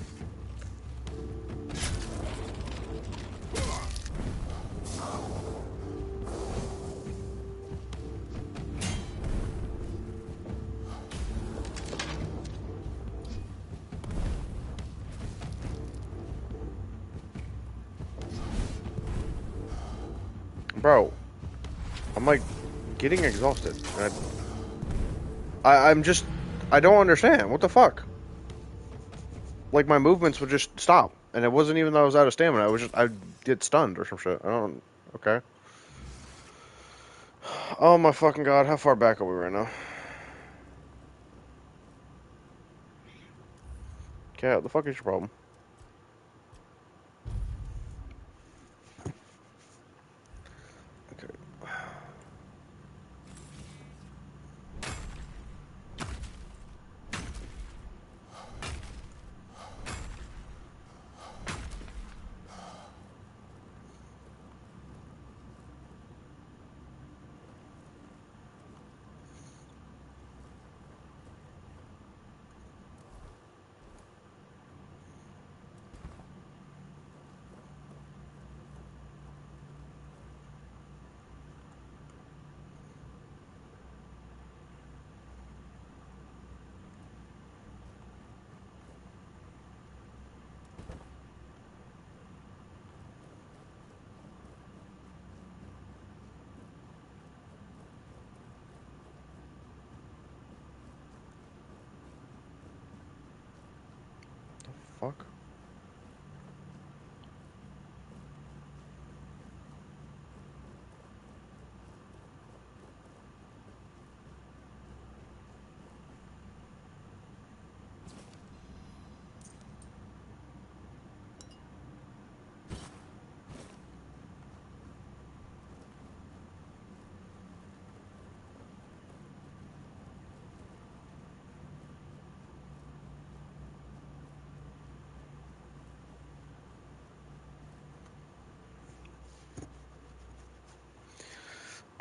Bro, I'm like getting exhausted. I'm just, I don't understand. What the fuck? Like my movements would just stop, and it wasn't even that I was out of stamina. I was just, I'd get stunned or some shit. I don't. Okay. Oh my fucking god! How far back are we right now? Cat, what the fuck is your problem? Okay. Fuck.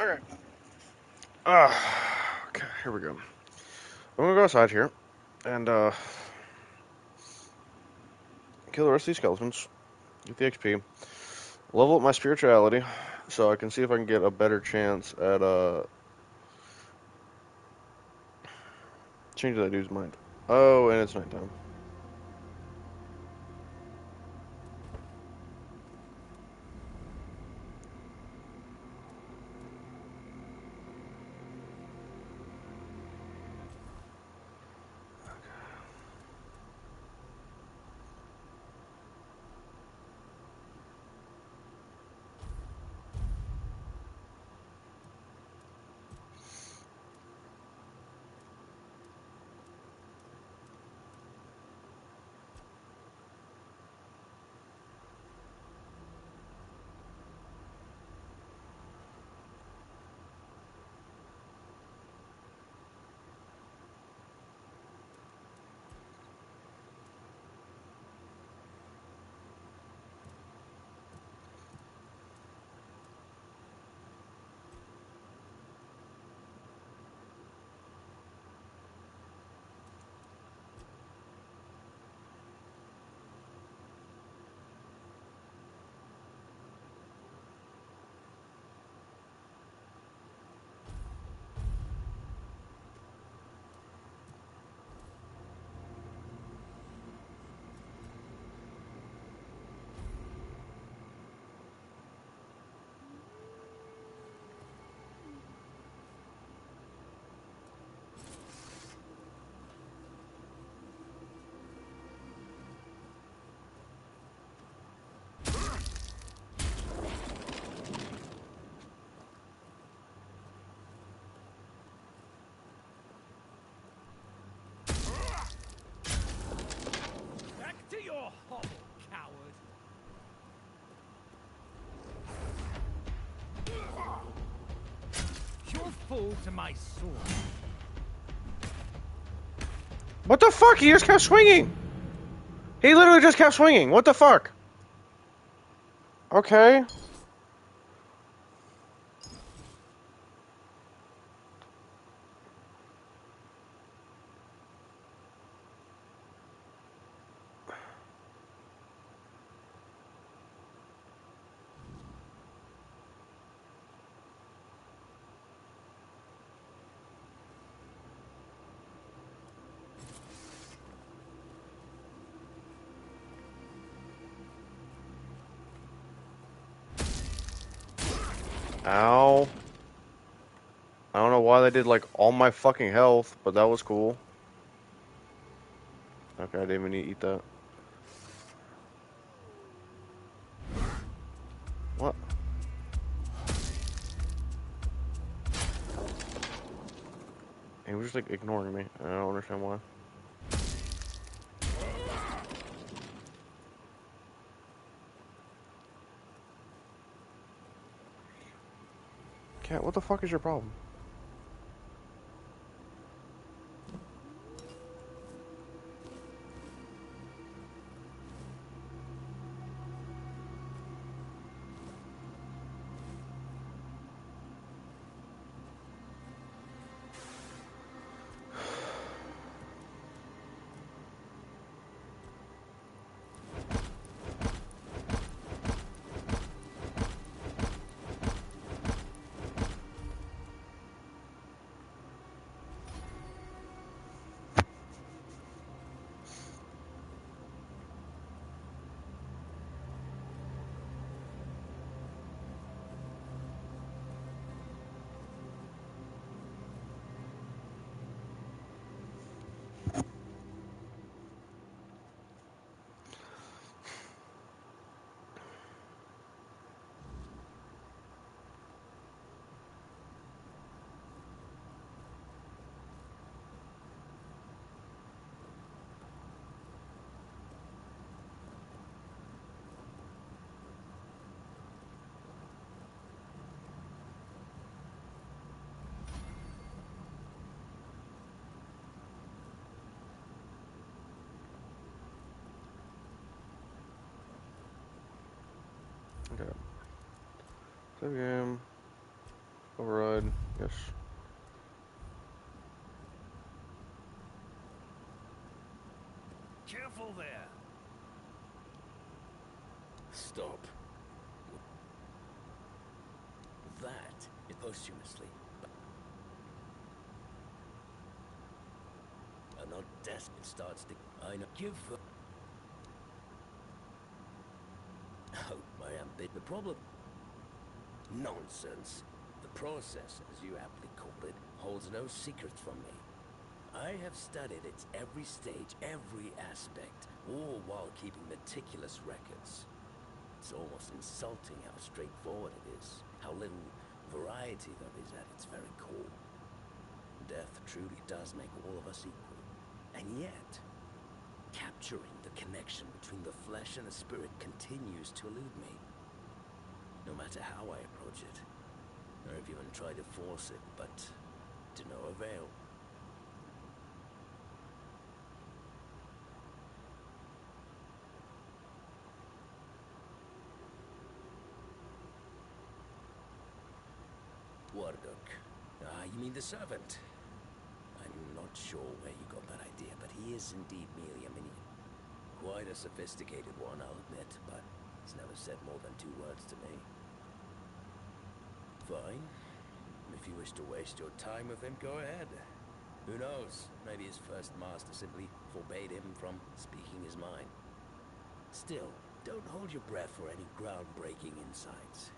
Okay. Okay, here we go. I'm gonna go outside here and kill the rest of these skeletons. Get the XP. Level up my spirituality so I can see if I can get a better chance at changing that dude's mind. Oh, and it's nighttime. fall to my sword. What the fuck? He just kept swinging. He literally just kept swinging. What the fuck? Okay. Ow. I don't know why they did like all my fucking health, but that was cool. Okay, I didn't even need to eat that. What? He was just like ignoring me. I don't understand why. Cat, what the fuck is your problem? Okay. Save game. Override. Yes. Careful there. Stop. That is posthumously. I'm not desperate. Starts to. I know. Give. Oh, I am bit. The problem. Nonsense. The process, as you aptly call it, holds no secrets from me. I have studied its every stage, every aspect, all while keeping meticulous records. It's almost insulting how straightforward it is, how little variety there is at its very core. Death truly does make all of us equal. And yet, capturing the connection between the flesh and the spirit continues to elude me. No matter how I approach it. I've even tried to force it, but to no avail. Warduk. You mean the servant? I'm not sure where you got that idea, but he is indeed merely a minion. Quite a sophisticated one, I'll admit, but he's never said more than 2 words to me. Fine. If you wish to waste your time with him, go ahead. Who knows? Maybe his first master simply forbade him from speaking his mind. Still, don't hold your breath for any groundbreaking insights.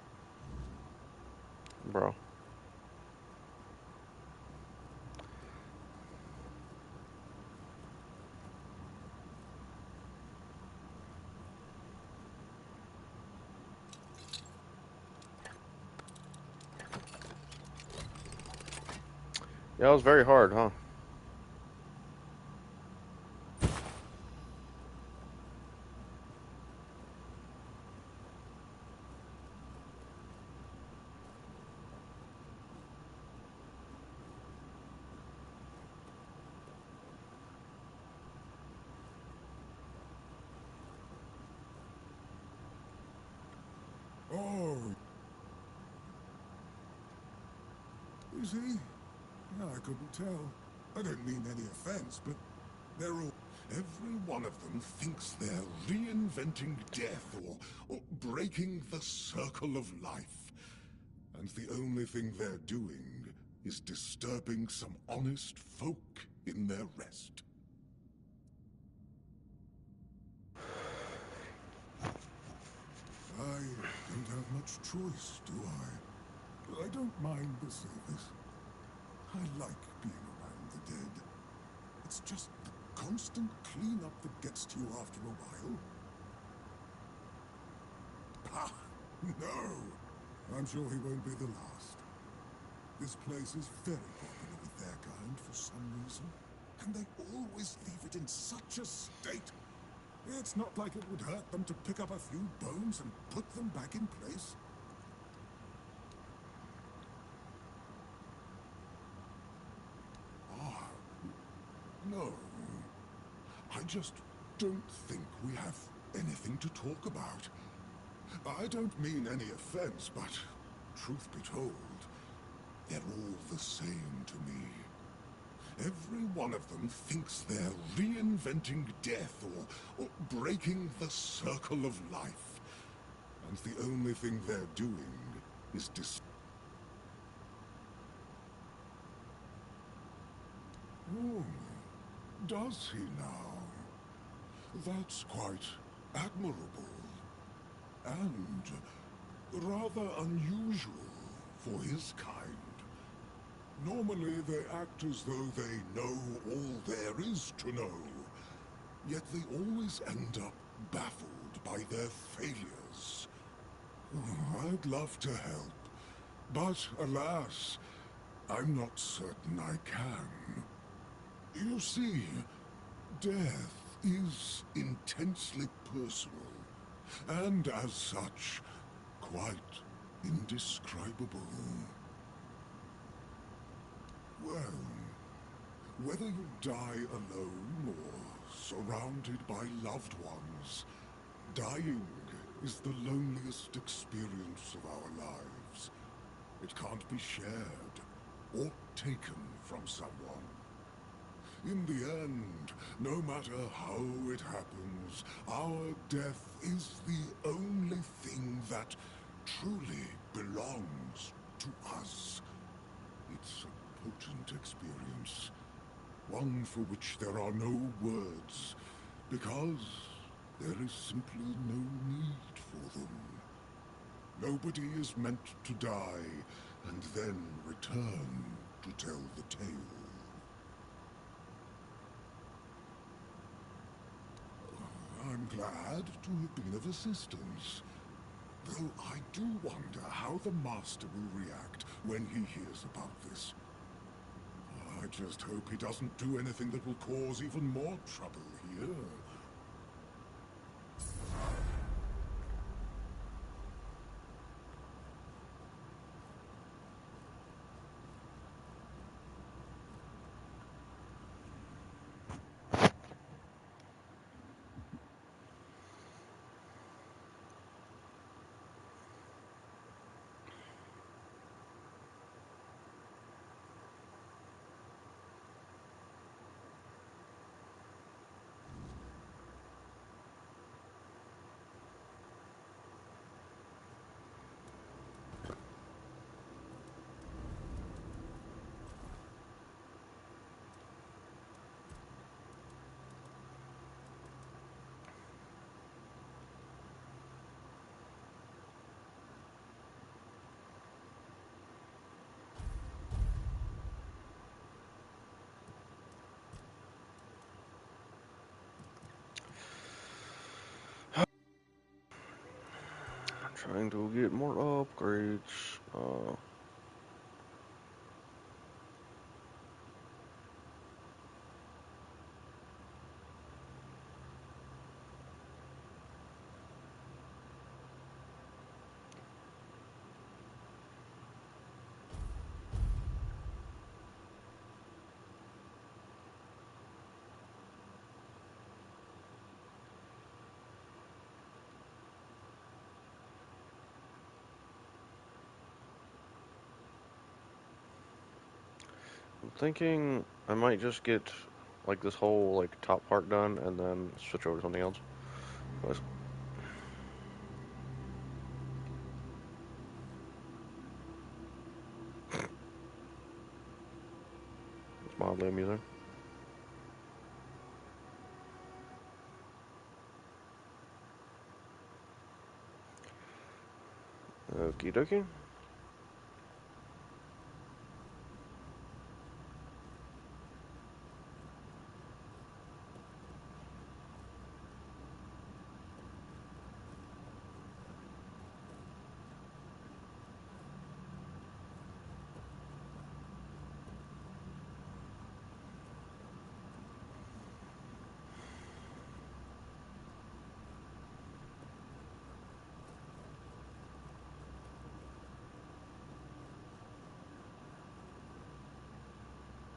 Bro. Yeah, it was very hard, huh? crazy? I couldn't tell. I don't mean any offense, but they're all... Every one of them thinks they're reinventing death or breaking the circle of life. And the only thing they're doing is disturbing some honest folk in their rest. I don't have much choice, do I? I don't mind the service. I like being around the dead. It's just the constant cleanup that gets to you after a while. Ah, no! I'm sure he won't be the last. This place is very popular with their kind for some reason, and they always leave it in such a state. It's not like it would hurt them to pick up a few bones and put them back in place. Ah, no. I just don't think we have anything to talk about. I don't mean any offense, but truth be told, they're all the same to me. Every one of them thinks they're reinventing death or breaking the circle of life. And the only thing they're doing is Oh, does he now? That's quite admirable. And rather unusual for his kind. Normally they act as though they know all there is to know. Yet they always end up baffled by their failures. Oh, I'd love to help, but alas, I'm not certain I can. You see, death is intensely personal, and as such, quite indescribable. Well, whether you die alone or surrounded by loved ones, dying is the loneliest experience of our lives. It can't be shared or taken from someone. In the end, no matter how it happens, our death is the only thing that truly belongs to us. It's a potent experience, one for which there are no words, because there is simply no need for them. Nobody is meant to die and then return to tell the tale. I'm glad to have been of assistance. Though I do wonder how the Master will react when he hears about this. I just hope he doesn't do anything that will cause even more trouble here. Trying to get more upgrades. thinking I might just get like this whole like top part done and then switch over to something else. But it's mildly amusing. Okie dokie.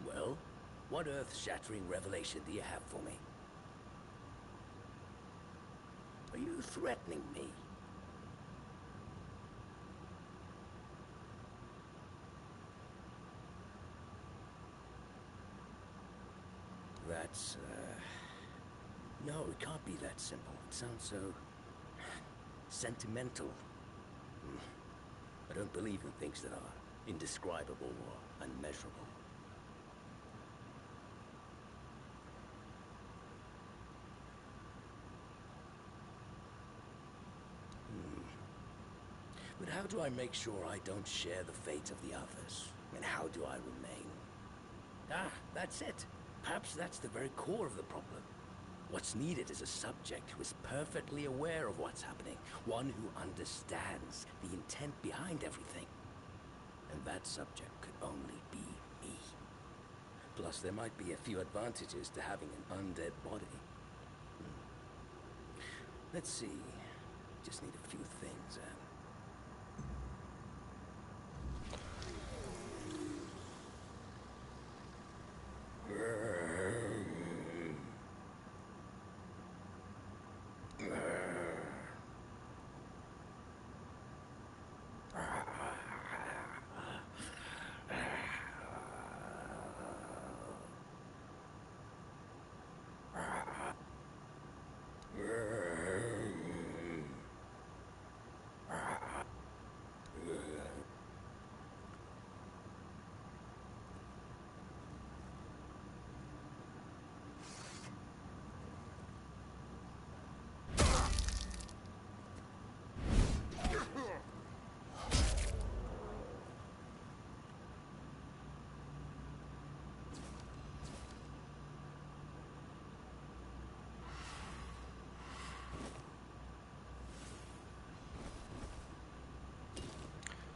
Well, what earth-shattering revelation do you have for me? Are you threatening me? That's, no, it can't be that simple. It sounds so... sentimental. I don't believe in things that are indescribable or unmeasurable. But how do I make sure I don't share the fate of the others? And how do I remain? Ah, that's it. Perhaps that's the very core of the problem. What's needed is a subject who is perfectly aware of what's happening. One who understands the intent behind everything. And that subject could only be me. Plus, there might be a few advantages to having an undead body. Let's see. Just need a few things,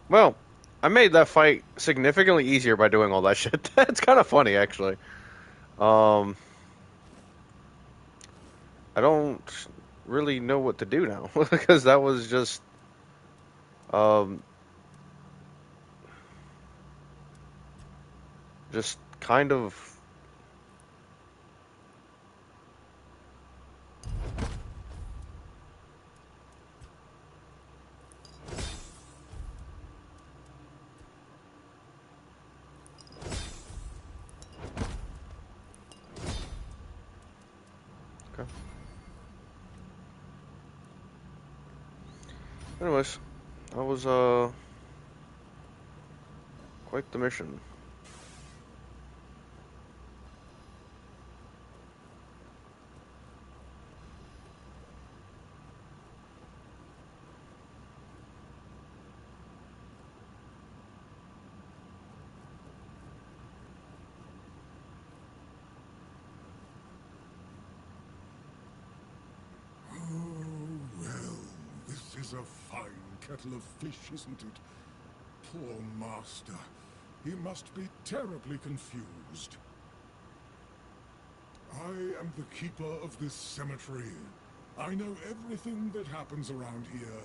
Well, I made that fight significantly easier by doing all that shit. That's kind of funny, actually. Um, I don't really know what to do now because that was um, just kind of. Okay. Anyways, that was quite the mission. Well, this is a fine kettle of fish, isn't it? Poor master. He must be terribly confused. I am the keeper of this cemetery. I know everything that happens around here.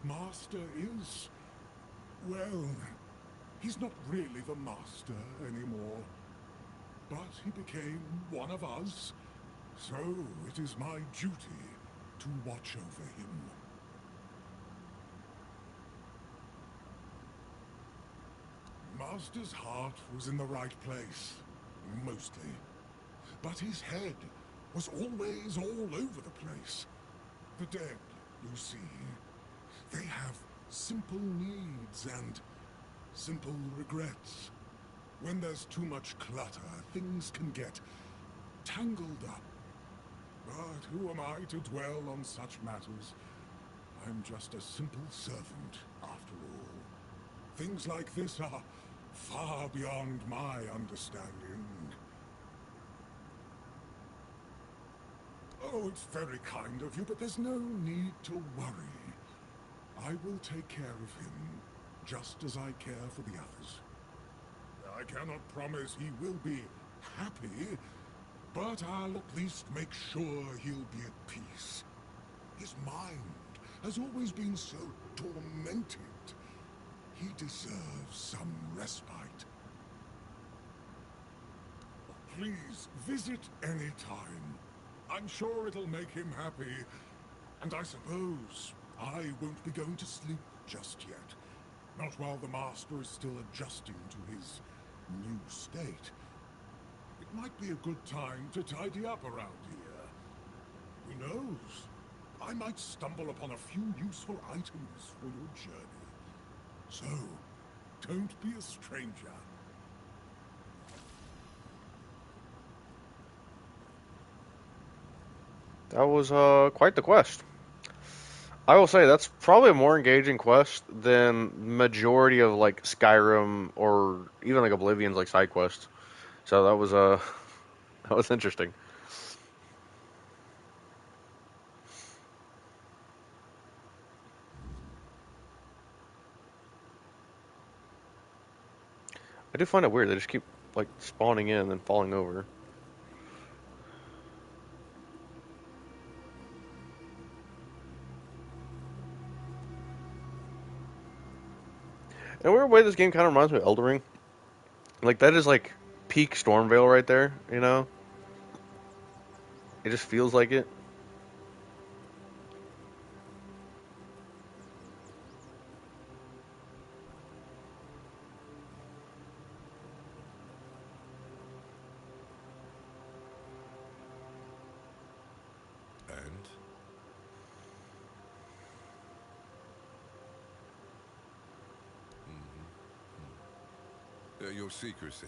Master is... well, he's not really the master anymore. But he became one of us, so it is my duty to watch over him. master's heart was in the right place, mostly. But his head was always all over the place. The dead, you see, they have simple needs and simple regrets. When there's too much clutter, things can get tangled up. But who am I to dwell on such matters? I'm just a simple servant, after all. Things like this are far beyond my understanding. Oh, it's very kind of you, but there's no need to worry. I will take care of him, just as I care for the others. I cannot promise he will be happy, but I'll at least make sure he'll be at peace. His mind has always been so tormented. He deserves some respite. Please, visit any time. I'm sure it'll make him happy. And I suppose I won't be going to sleep just yet. Not while the Master is still adjusting to his new state. It might be a good time to tidy up around here. Who knows? I might stumble upon a few useful items for your journey. So, don't be a stranger. That was quite the quest. I will say that's probably a more engaging quest than majority of like Skyrim or even like Oblivion's like side quests. So that was that was interesting. I do find it weird. They just keep like spawning in and then falling over. In a weird way, this game kind of reminds me of Elden Ring. Like that is like peak Stormvale right there. You know, it just feels like it. And? Your secrecy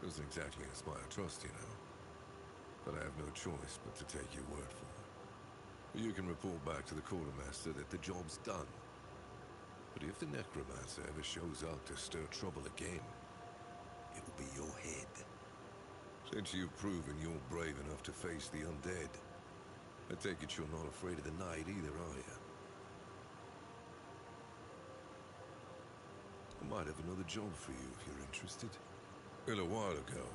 doesn't exactly inspire trust, you know. But I have no choice but to take your word for it. You can report back to the quartermaster that the job's done. But if the necromancer ever shows up to stir trouble again, it'll be your head. Since you've proven you're brave enough to face the undead, I take it you're not afraid of the night either, are you? I might have another job for you if you're interested. A little while ago,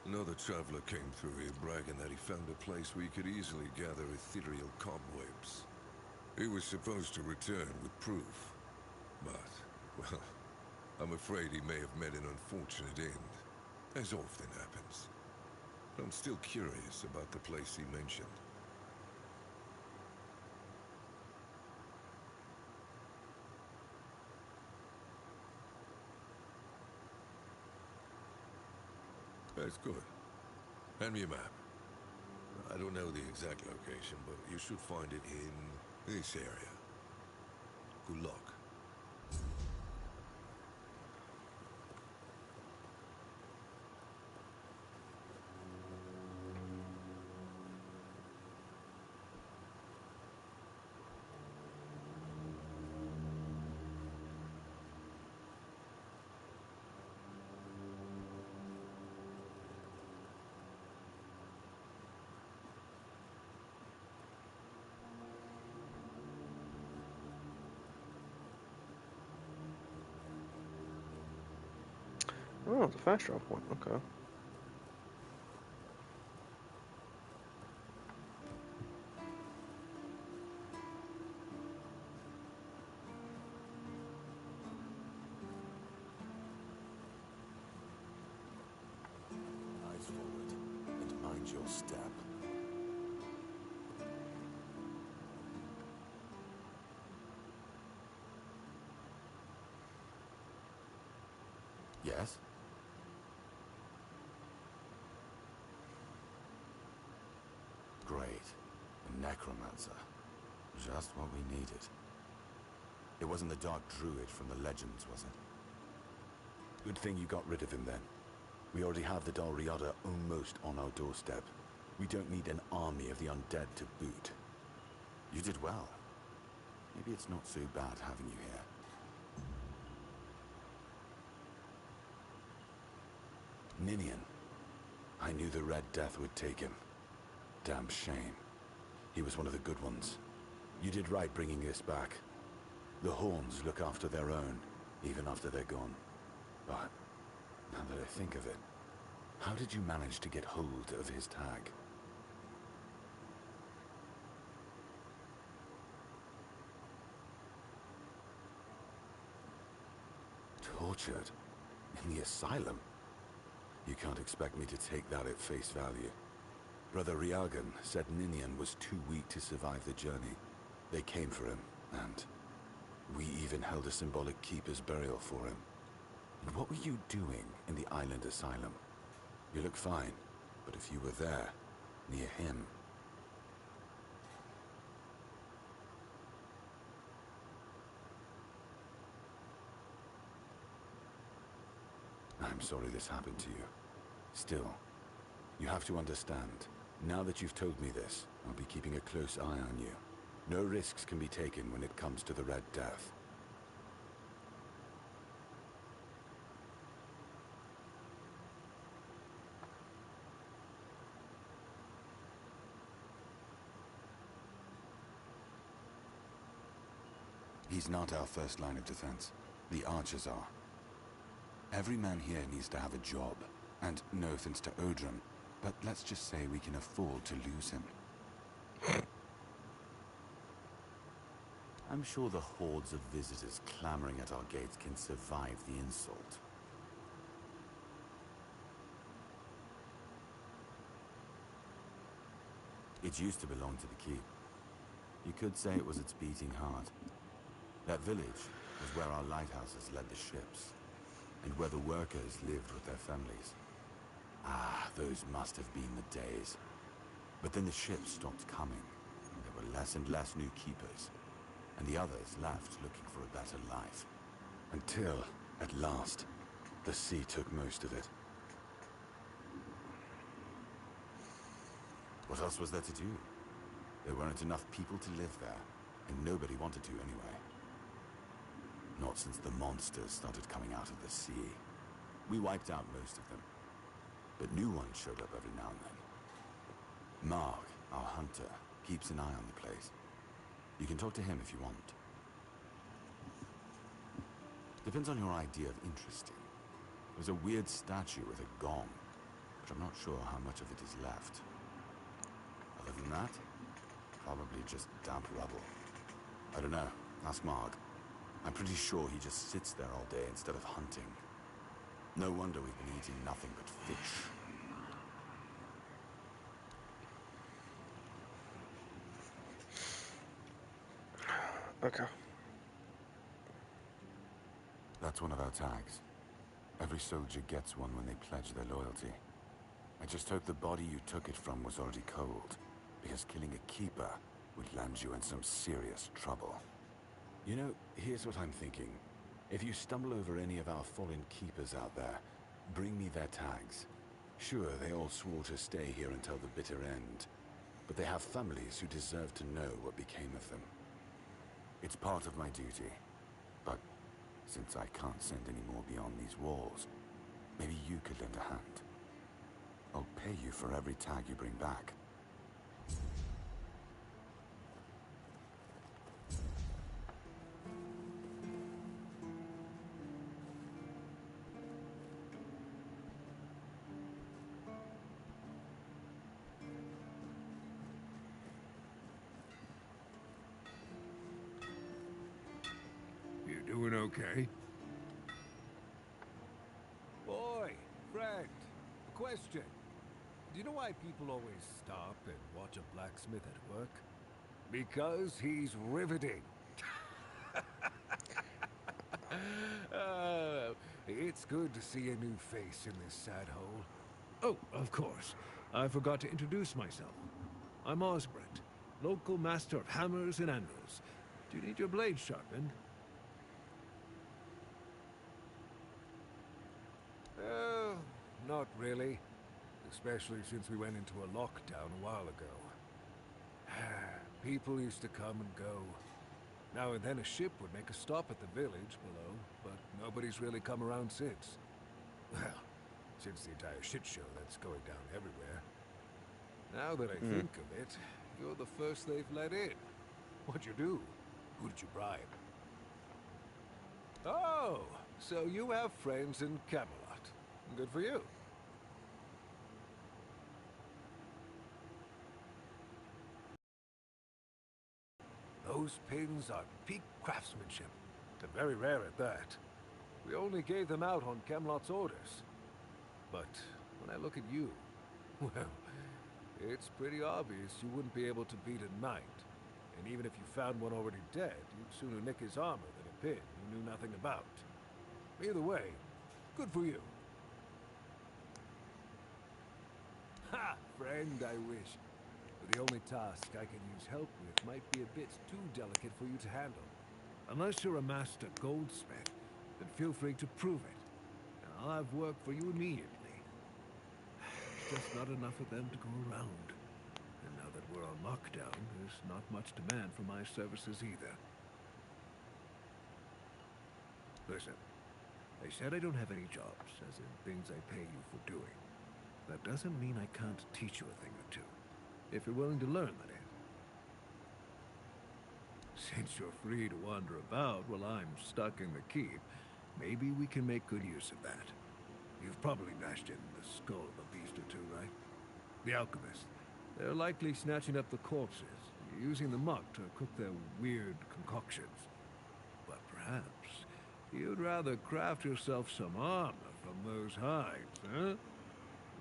another traveler came through here bragging that he found a place where he could easily gather ethereal cobwebs. He was supposed to return with proof, but, well, I'm afraid he may have met an unfortunate end, as often happens. But I'm still curious about the place he mentioned. That's good. Hand me a map. I don't know the exact location, but you should find it in this area. Good luck. Oh, it's a fast draw point. Okay. Eyes forward, and mind your step. Yes? Great. A necromancer. Just what we needed. It wasn't the dark druid from the legends, was it? Good thing you got rid of him then. We already have the Dalriada almost on our doorstep. We don't need an army of the undead to boot. You did well. Maybe it's not so bad having you here. Ninian. I knew the Red Death would take him. Damn shame. He was one of the good ones. You did right bringing this back. The Horns look after their own, even after they're gone. But, now that I think of it, how did you manage to get hold of his tag? Tortured? In the asylum? You can't expect me to take that at face value. Brother Riagan said Ninian was too weak to survive the journey. They came for him, and we even held a symbolic keeper's burial for him. And what were you doing in the island asylum? You look fine, but if you were there, near him... I'm sorry this happened to you. Still, you have to understand. Now that you've told me this, I'll be keeping a close eye on you. No risks can be taken when it comes to the Red Death. He's not our first line of defense. The archers are. Every man here needs to have a job. And no offense to Odrin, but let's just say we can afford to lose him. I'm sure the hordes of visitors clamoring at our gates can survive the insult. It used to belong to the keep. You could say it was its beating heart. That village was where our lighthouses led the ships, and where the workers lived with their families. Ah, those must have been the days. But then the ships stopped coming, and there were less and less new keepers, and the others left looking for a better life. Until, at last, the sea took most of it. What else was there to do? There weren't enough people to live there, and nobody wanted to anyway. Not since the monsters started coming out of the sea. We wiped out most of them, but new ones showed up every now and then. Mark, our hunter, keeps an eye on the place. You can talk to him if you want. Depends on your idea of interesting. There's a weird statue with a gong, but I'm not sure how much of it is left. Other than that, probably just damp rubble. I don't know. Ask Mark. I'm pretty sure he just sits there all day instead of hunting. No wonder we've been eating nothing but fish. Okay. That's one of our tags. Every soldier gets one when they pledge their loyalty. I just hope the body you took it from was already cold, because killing a keeper would land you in some serious trouble. You know, here's what I'm thinking. If you stumble over any of our fallen keepers out there, bring me their tags. Sure, they all swore to stay here until the bitter end, but they have families who deserve to know what became of them. It's part of my duty, but since I can't send any more beyond these walls, maybe you could lend a hand. I'll pay you for every tag you bring back. You doing okay? Boy, friend, a question. Do you know why people always stop and watch a blacksmith at work? Because he's riveting. It's good to see a new face in this sad hole. Oh, of course. I forgot to introduce myself. I'm Osbrent, local master of hammers and anvils. Do you need your blade sharpened? Not really. Especially since we went into a lockdown a while ago. People used to come and go. Now and then a ship would make a stop at the village below, but nobody's really come around since. Well, since the entire shit show that's going down everywhere. Now that I think of it, you're the first they've let in. What'd you do? Who did you bribe? Oh, so you have friends in Camelot. Good for you. Those pins are peak craftsmanship. They're very rare at that. We only gave them out on Camelot's orders. But when I look at you, well, it's pretty obvious you wouldn't be able to beat a knight. And even if you found one already dead, you'd sooner nick his armor than a pin you knew nothing about. Either way, good for you. Ha! Friend, I wish. But the only task I can use help with might be a bit too delicate for you to handle. Unless you're a master goldsmith, then feel free to prove it. And I'll have work for you immediately. There's just not enough of them to go around. And now that we're on lockdown, there's not much demand for my services either. Listen, I said I don't have any jobs, as in things I pay you for doing. That doesn't mean I can't teach you a thing or two. If you're willing to learn, that is. Since you're free to wander about while I'm stuck in the keep, maybe we can make good use of that. You've probably bashed in the skull of a beast or two, right? The alchemists. They're likely snatching up the corpses, using the muck to cook their weird concoctions. But perhaps you'd rather craft yourself some armor from those hides, huh?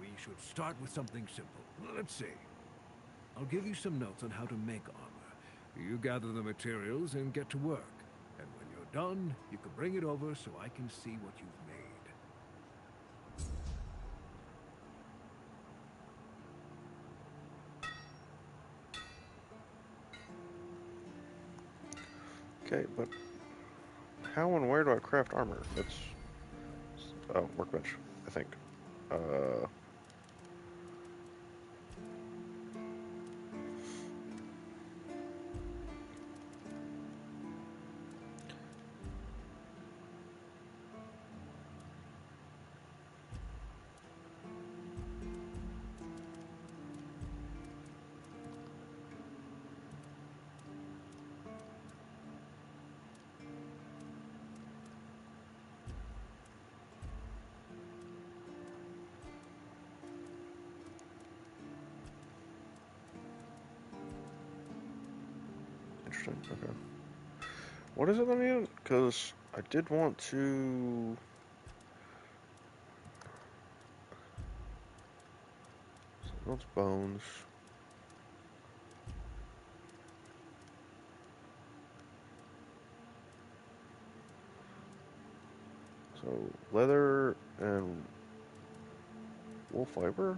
We should start with something simple. Let's see. I'll give you some notes on how to make armor. You gather the materials and get to work. And when you're done, you can bring it over so I can see what you've made. Okay, but how and where do I craft armor? That's workbench, I think. Interesting. Okay. What is it I need? Because I did want to. So those bones. So leather and wool fiber.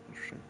Interesting.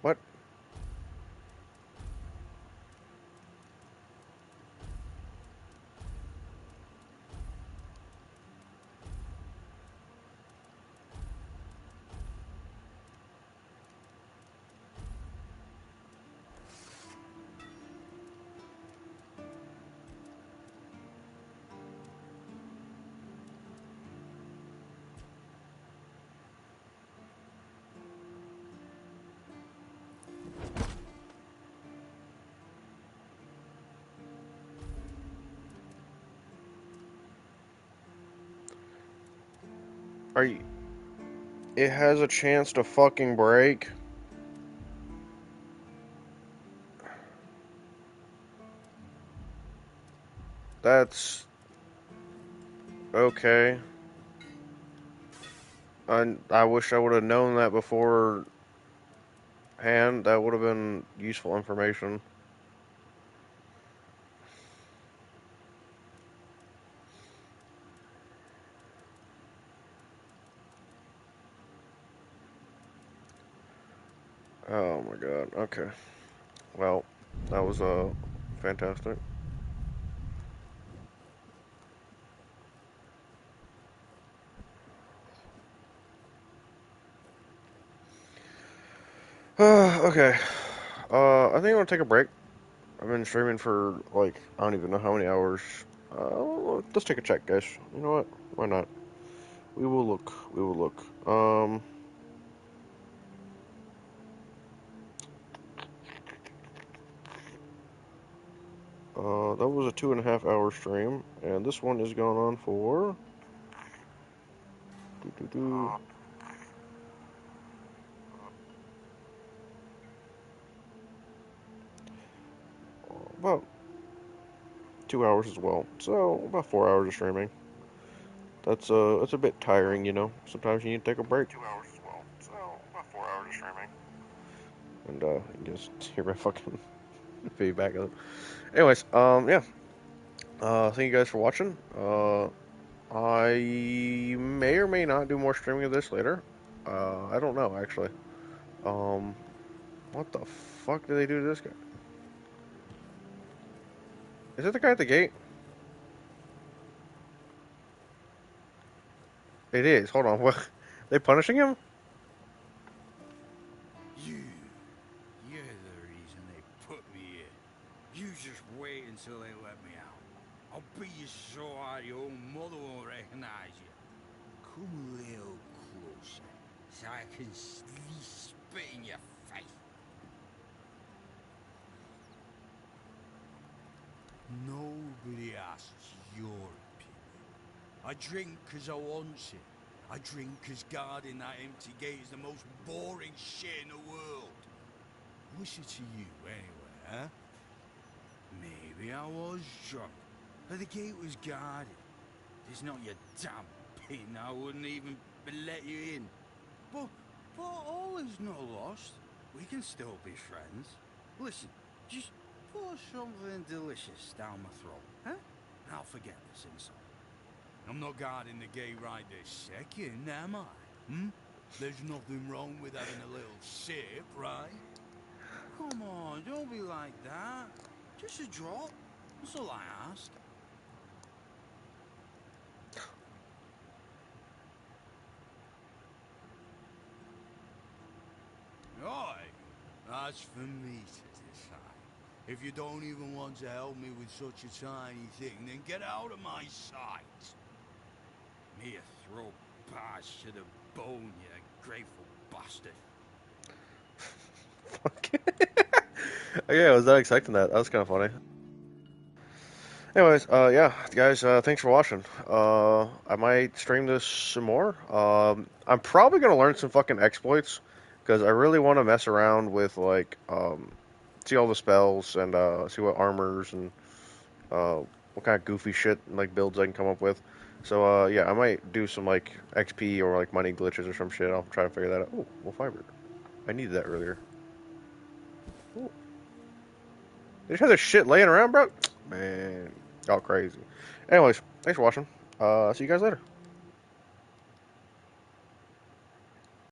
What? Are you... It has a chance to fucking break. That's... okay. I wish I would have known that beforehand. That would have been useful information. Oh my god. Okay. Well, that was fantastic. Okay. I think I'm gonna take a break. I've been streaming for like I don't even know how many hours. Let's take a check, guys. You know what? Why not? We will look. We will look. That was a 2.5 hour stream, and this one is going on for about 2 hours as well. So about 4 hours of streaming. That's a bit tiring, you know. Sometimes you need to take a break. 2 hours as well. So about 4 hours of streaming. And you just hear my fucking feedback of it. Anyways, yeah. Thank you guys for watching. I may or may not do more streaming of this later. I don't know actually. Um, what the fuck did they do to this guy? Is it the guy at the gate? It is. Hold on. What? They punishing him? You're the reason they put me here. You just wait until they let me out. I'll beat you so hard your own mother won't recognize you. Come a little closer, so I can spit in your face. Nobody asks your opinion. I drink because I want it. I drink because guarding that empty gate is the most boring shit in the world. What's it to you, anyway, huh? Maybe I was drunk, but the gate was guarded. It's not your damn pin, I wouldn't even let you in. But all is not lost. We can still be friends. Listen, just pour something delicious down my throat, huh? And I'll forget this insult. I'm not guarding the gate right this second, am I? Hmm? There's nothing wrong with having a little sip, right? Come on, don't be like that. Just a drop. That's all I ask. Aye, that's for me to decide. If you don't even want to help me with such a tiny thing, then get out of my sight. Me a throw bars to the bone, you grateful bastard. Fuck. Okay, I was not expecting that. That was kind of funny. Anyways, yeah, guys, thanks for watching. I might stream this some more. I'm probably gonna learn some fucking exploits because I really want to mess around with like, see all the spells and see what armors and what kind of goofy shit and like builds I can come up with. So yeah, I might do some like XP or like money glitches or some shit. I'll try to figure that out. Oh, well, fiber. I needed that earlier. Ooh. They just have this shit laying around, bro. Man, y'all crazy. Anyways, thanks for watching. See you guys later.